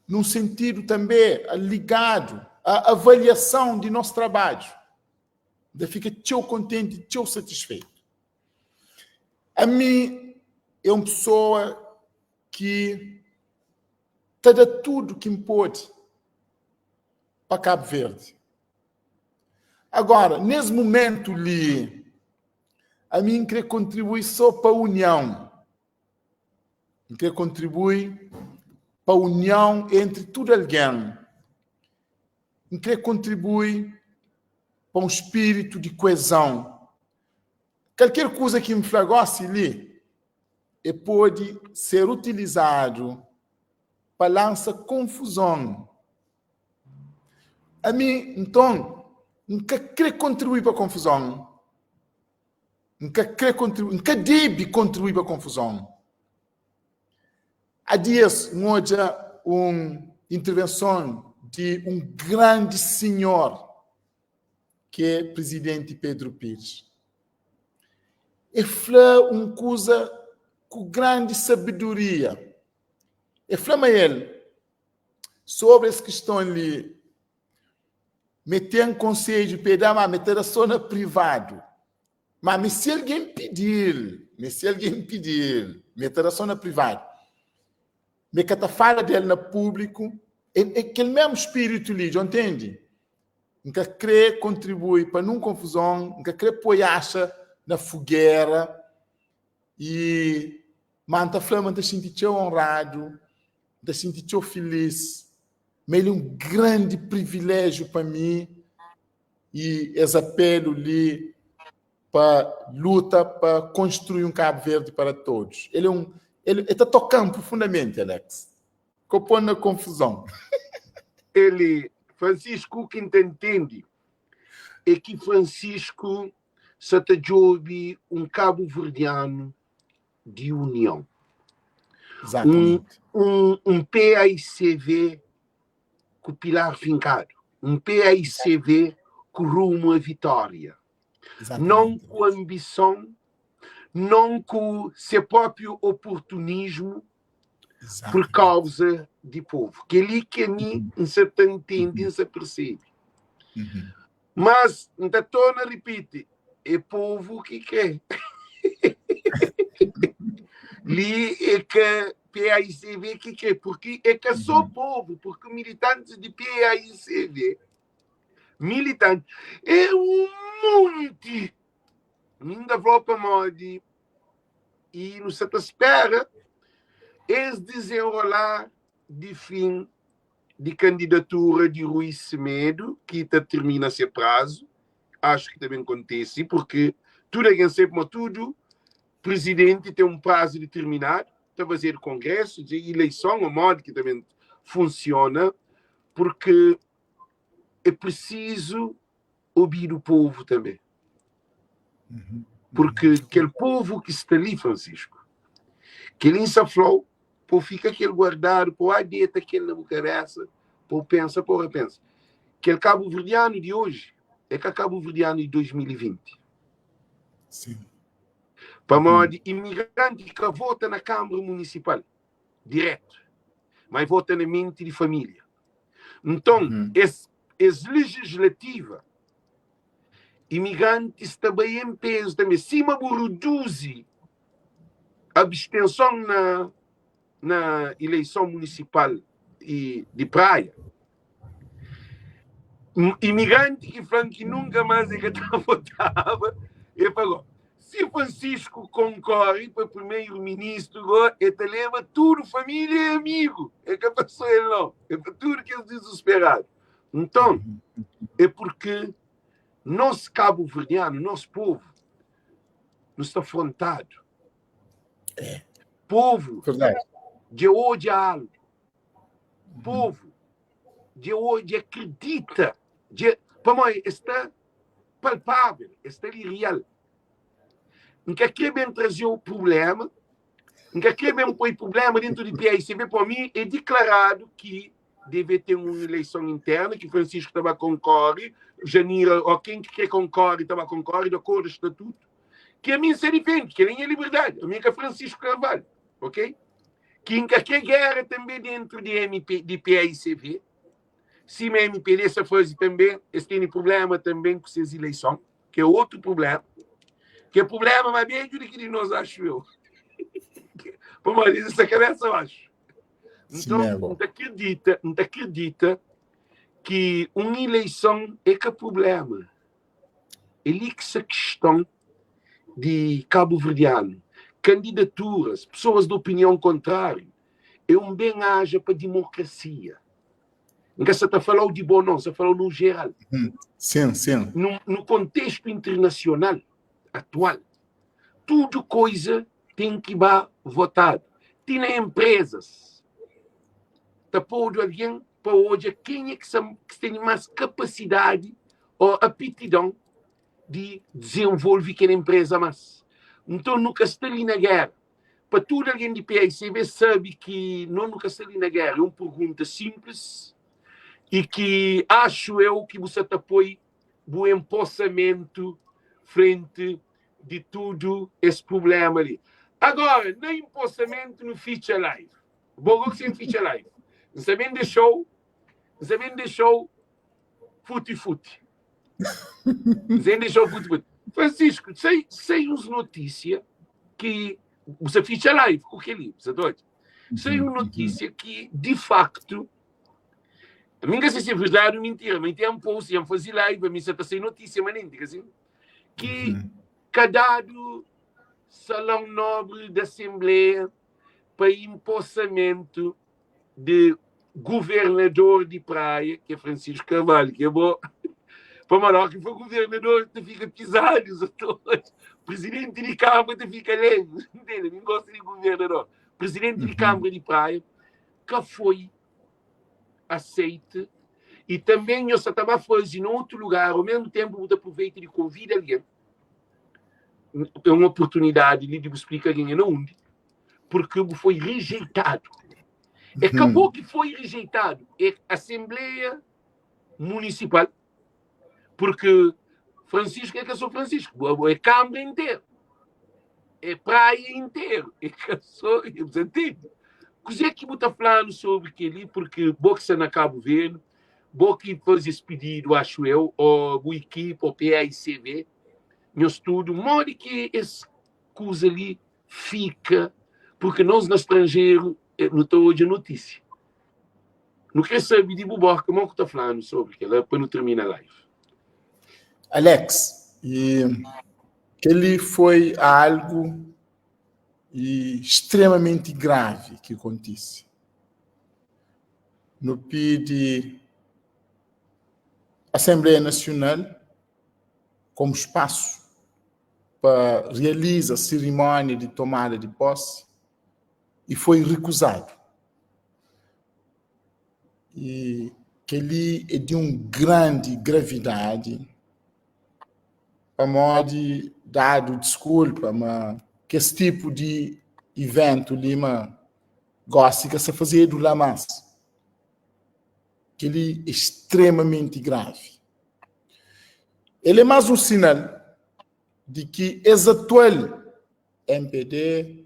num sentido também ligado à avaliação de nosso trabalho. Ainda fica tão contente, tão satisfeito. A mim, é uma pessoa que está a dar tudo que me pode para Cabo Verde. Agora, nesse momento ali, a mim quer contribuir só para a união. Quer contribuir para a união entre tudo alguém. Quer contribuir para um espírito de coesão. Qualquer coisa que me flagosse ali, pode ser utilizado para lançar confusão. A mim, então, nunca quer contribuir para a confusão. Nunca deve contribuir para a confusão. Há dias, hoje, uma intervenção de um grande senhor, que é o presidente Pedro Pires. Ele falou uma coisa com grande sabedoria. Ele falou a ele sobre essa questão ali, meter um conselho, meter a zona privada. Mas se alguém pedir, meter a zona privada, me que fala dele no público, é aquele mesmo espírito ali, já entende? Nunca quer contribuir para não confusão, nunca quer apoiar-se na fogueira e manta flama, manta sentir honrado, me senti feliz. Mas é um grande privilégio para mim e esse apelo ali para luta para construir um Cabo Verde para todos. Ele está tocando profundamente, Alex. Copou na confusão. Francisco, o que entende é que Francisco se jobe um cabo-verdiano de união. Exatamente. Um PAICV com o pilar vincado. Um PAICV com rumo à vitória. Exatamente. Não com ambição, não com seu próprio oportunismo, por causa de povo. Que ali que a mim se entende, se percebe. Mas, ainda torna, repite, é povo que quer. Ali é que PAICV que quer, porque é que só povo, porque militantes de PAICV, militantes, é um monte. Ainda vou para mode e não se espera esse desenrolar de fim de candidatura de Rui Semedo, que termina seu prazo. Acho que também acontece, porque tudo é sempre tudo. Presidente tem um prazo determinado para fazer congresso, de eleição, o modo que também funciona, porque é preciso ouvir o povo também. Porque aquele povo que está ali, Francisco, que ele insaflou, por fica aquele guardado, por a dieta que ele não cabeça, por pensa, por repensa. Que o cabo-verdiano de hoje é que o cabo-verdiano de 2020. Sim. Para modo imigrante que vota na Câmara Municipal, direto, mas vota na mente de família. Então, essa legislativa, imigrantes também em peso, também, cima do reduzir a abstenção na eleição municipal e de praia. Imigrante que falam que nunca mais é que votava, ele falou, se Francisco concorre para primeiro-ministro, ele leva tudo, família e amigo. É que a pessoa ele não. É para tudo que eles desesperados. Então, é porque nosso cabo-verdiano, nosso povo, nos está afrontado. Povo de hoje a algo. Povo de hoje acredita. Para mim, está palpável, está real. Nunca quer trazer o problema, nunca quer pôr problema dentro do PAICV. Para mim, é declarado que deve ter uma eleição interna, que Francisco estava concorre, Janira, ou quem quer concorre, estava concorre, de acordo com o estatuto, que a mim se defende, que nem é liberdade, a mim que é Francisco Carvalho, ok? Que nunca quer guerra também dentro de PAICV. Se a MPD se faz também, eles têm problema também com essas eleições, que é outro problema. Que é problema mais bem do que nós acho eu. Por mais essa cabeça, eu acho. Então, não acredita que uma eleição é que é problema. É ali que essa questão de cabo-verdiano, candidaturas, pessoas de opinião contrária, é um bem-aja para a democracia. Nunca se está falando de bom, não, se falou no geral. Sim, sim. No contexto internacional atual, tudo coisa tem que ir votado. Tem empresas. Tá pode alguém para hoje quem é que tem mais capacidade ou aptidão de desenvolver aquela empresa mais. Então nunca está ali na guerra. Para tudo alguém de PAICV sabe que não nunca está ali na guerra. É uma pergunta simples e que acho eu que você apoia o empossamento frente de tudo esse problema ali. Agora, no empossamento no Feature Live. Bogo que sem Feature Live. Você vem deixou futi-futi. Você deixou futi-futi. Francisco, sei uns notícias que você Feature Live, com que livro, você doido? Sei uma notícia que, de facto, a mim não sei se é verdade ou mentira, mas tem um post, eu fazer live, a mim está sem notícia, mas nem diga assim, que cadado Salão Nobre da Assembleia para empossamento de governador de praia, que é Francisco Carvalho, que é bom. Para Manoel, que foi governador, te fica pisado, presidente de Câmara, te fica leve. Não gosta de governador. Presidente de Câmara de praia, que foi aceite. E também eu só estava fazendo em outro lugar, ao mesmo tempo, eu aproveito e convido alguém. É uma oportunidade de explicar alguém onde, porque foi rejeitado. Acabou que foi rejeitado. É Assembleia Municipal, porque Francisco é que eu sou Francisco, é Câmara inteira, é praia inteira, é que eu sou, entende? Coisa que eu estou falando sobre aquele, porque boxa na Cabo Verde, que faz esse pedido, acho eu, ou o equipe, ou PAICV, no estudo, modo que essa coisa ali fica, porque nós no estrangeiro não estou de notícia. Não quer saber de Bubor, como é que estou falando sobre aquilo, para não terminar a live. Alex, e ele foi algo extremamente grave que aconteceu. No PID Assembleia Nacional, como espaço para realizar a cerimônia de tomada de posse, e foi recusado. E que ele é de uma grande gravidade, para modo dado desculpa, mas que esse tipo de evento Lima gosta de se fazer do Lamas, que ele é extremamente grave. Ele é mais um sinal de que esse atual MPD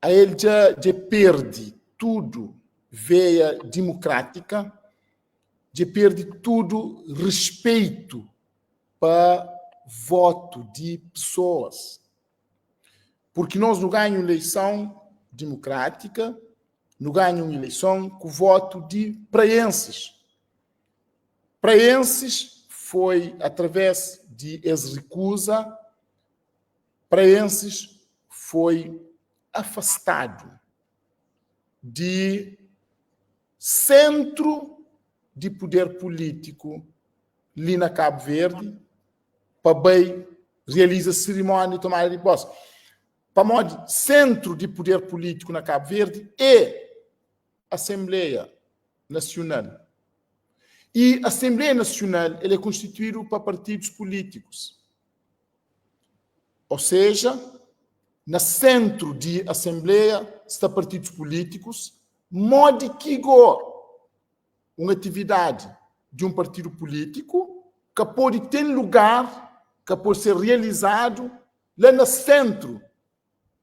a ele já perde tudo veia democrática, já perde tudo respeito para voto de pessoas. Porque nós não ganhamos eleição democrática, não ganhamos eleição com voto de praenses. Praenses foi através de ex-recusa, praenses foi afastado de centro de poder político ali na Cabo Verde, para bem realizar a cerimônia de tomada de posse. Para modo centro de poder político na Cabo Verde é a Assembleia Nacional. E a Assembleia Nacional ele é constituída para partidos políticos. Ou seja, no centro de Assembleia está partidos políticos, modo que uma atividade de um partido político que pode ter lugar, que pode ser realizado lá no centro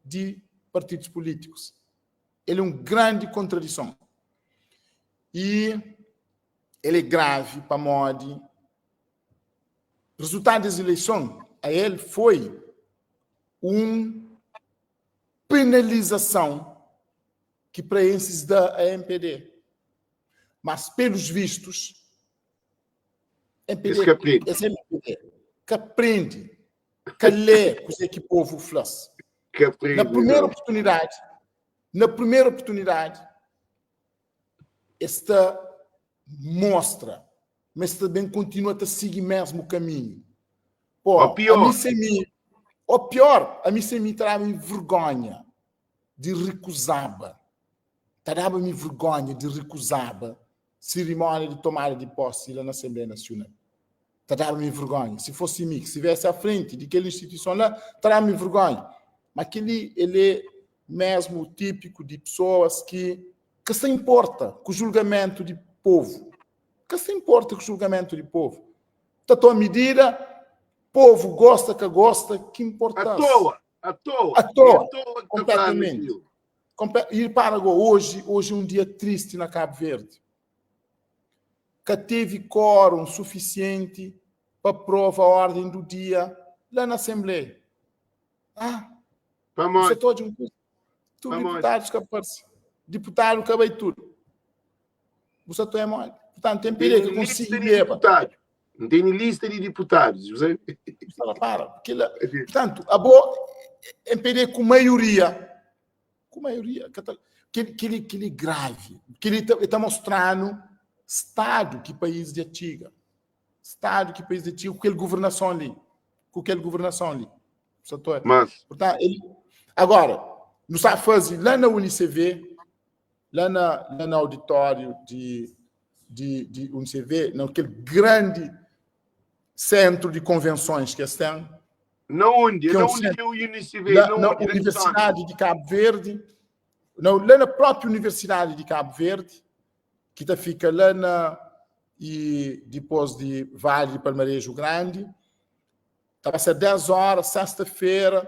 de partidos políticos. Ele é uma grande contradição. E ele é grave para modo. O resultado das eleições a ele foi uma penalização que para esses da MPD. Mas, pelos vistos, MPD, esse MPD que aprende, que lê o que o povo faz. Na primeira oportunidade, esta mostra, mas também continua a seguir mesmo o caminho. Pô, a mim sem mim terá-me vergonha de recusar. Terá-me vergonha de recusar cerimônia de tomada de posse lá na Assembleia Nacional. Terá-me vergonha. Se fosse mim, que estivesse à frente daquela instituição lá, terá-me vergonha. Mas ele é mesmo típico de pessoas que se importa com o julgamento de povo. Que se importa com o julgamento de povo. Da tua medida, povo gosta, que importa. À toa. Completamente. E para hoje é um dia triste na Cabo Verde. Que teve quórum suficiente para aprovar a ordem do dia lá na Assembleia. Você todo um tu deputados que aparece. Deputado que vai tudo. Você é mole. Portanto, tem perigo que conseguir não tem lista de deputados. Você... Portanto, a boa MPD com maioria. que ele grave, que ele está mostrando Estado que país de antiga. Estado que país de antiga, com aquela governação ali. Mas, Portanto, agora, não sabe fazer lá na UNICV, lá no auditório de UNICV, naquele grande centro de convenções que estão. não onde? Não onde é o UNICV? Na Universidade de Cabo Verde, lá na própria Universidade de Cabo Verde, que fica lá e depois de Vale de Palmarejo Grande. Estava a ser 10 horas, sexta-feira,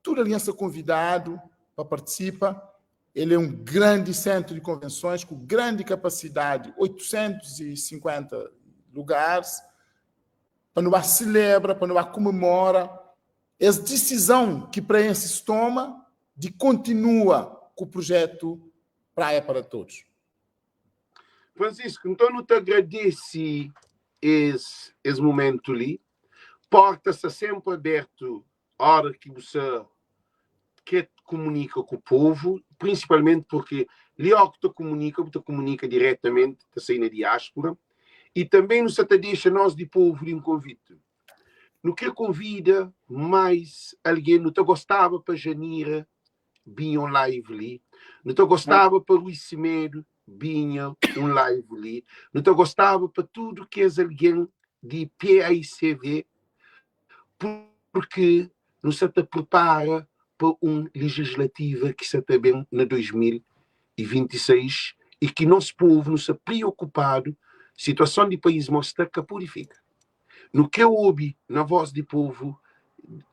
toda a aliança convidado para participar. Ele é um grande centro de convenções com grande capacidade, 850 lugares, para nós celebra, para nós comemora essa decisão que Praenses toma de continuar com o projeto Praia para Todos. Francisco, então eu te agradeço esse momento ali. Porta está sempre aberto a hora que você quer comunica com o povo, principalmente porque ali que te comunica diretamente, está saindo na diáspora, e também nos deixa nós de povo de um convite. No que convida mais alguém, não te gostava para Janira, vinha um live ali, não te gostava para Luís Semedo, vinha um live ali, não te gostava para tudo que és alguém de PAICV, porque não se te prepara para um legislativo que se está bem na 2026 e que nosso povo não se preocupado, situação de país mostra que purifica. No que eu ouvi na voz do povo,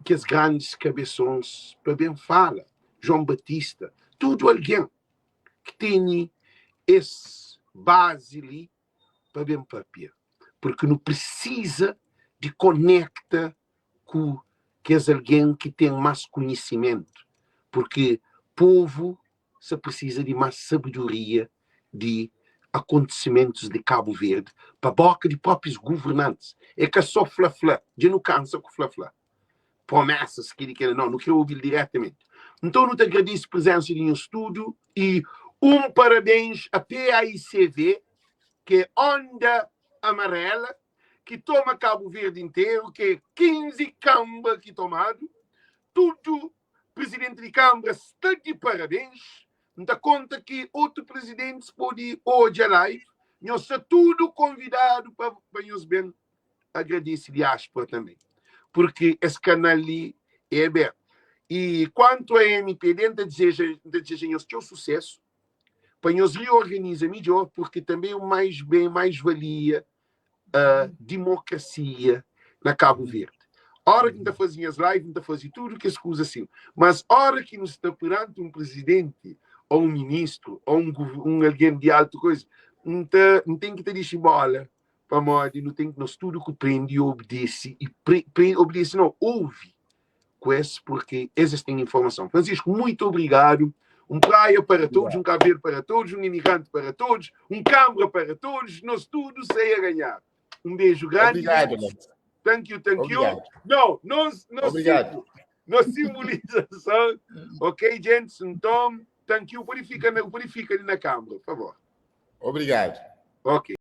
que as grandes cabeções, para bem fala, João Batista, tudo alguém que tem esse base ali, para bem papia. Porque não precisa de conecta com que é alguém que tem mais conhecimento, porque povo se precisa de mais sabedoria de acontecimentos de Cabo Verde para a boca de próprios governantes. É que é só flá-flá, já não cansa com flá-flá. Promessas que ele quer, não quero ouvir diretamente. Então, eu te agradeço a presença em um estúdio e parabéns a PAICV, que é Onda Amarela, que toma Cabo Verde inteiro, que é 15 câmara que tomado, tudo, presidente de Câmara está de parabéns, não dá conta que outro presidente pode hoje a live, nós estamos tudo convidado para nos bem, agradeço a diáspora também, porque esse canal ali é aberto. E quanto a MP, dentro de desejar o sucesso, para nos reorganizar melhor, porque também o mais bem, mais valia, a democracia na Cabo Verde. A hora que ainda fazia as lives, ainda fazia tudo que as coisas assim. Mas a hora que nos está perante um presidente, ou um ministro, ou um alguém de alta coisa, não tem que ter de bola para modo, não tem que nós tudo que prende e obedece. E obedece não, ouve com esse, porque essas têm informação. Francisco, muito obrigado. Um praia para todos, um Cabo Verde para todos, um imigrante para todos, um Câmara para todos, nós tudo sei a ganhar. Um beijo grande. Obrigado, Thank you. Obrigado. Não, Obrigado. Simbolização. Ok, gente? Então, thank you. Purifica ali na câmara, por favor. Obrigado. Ok.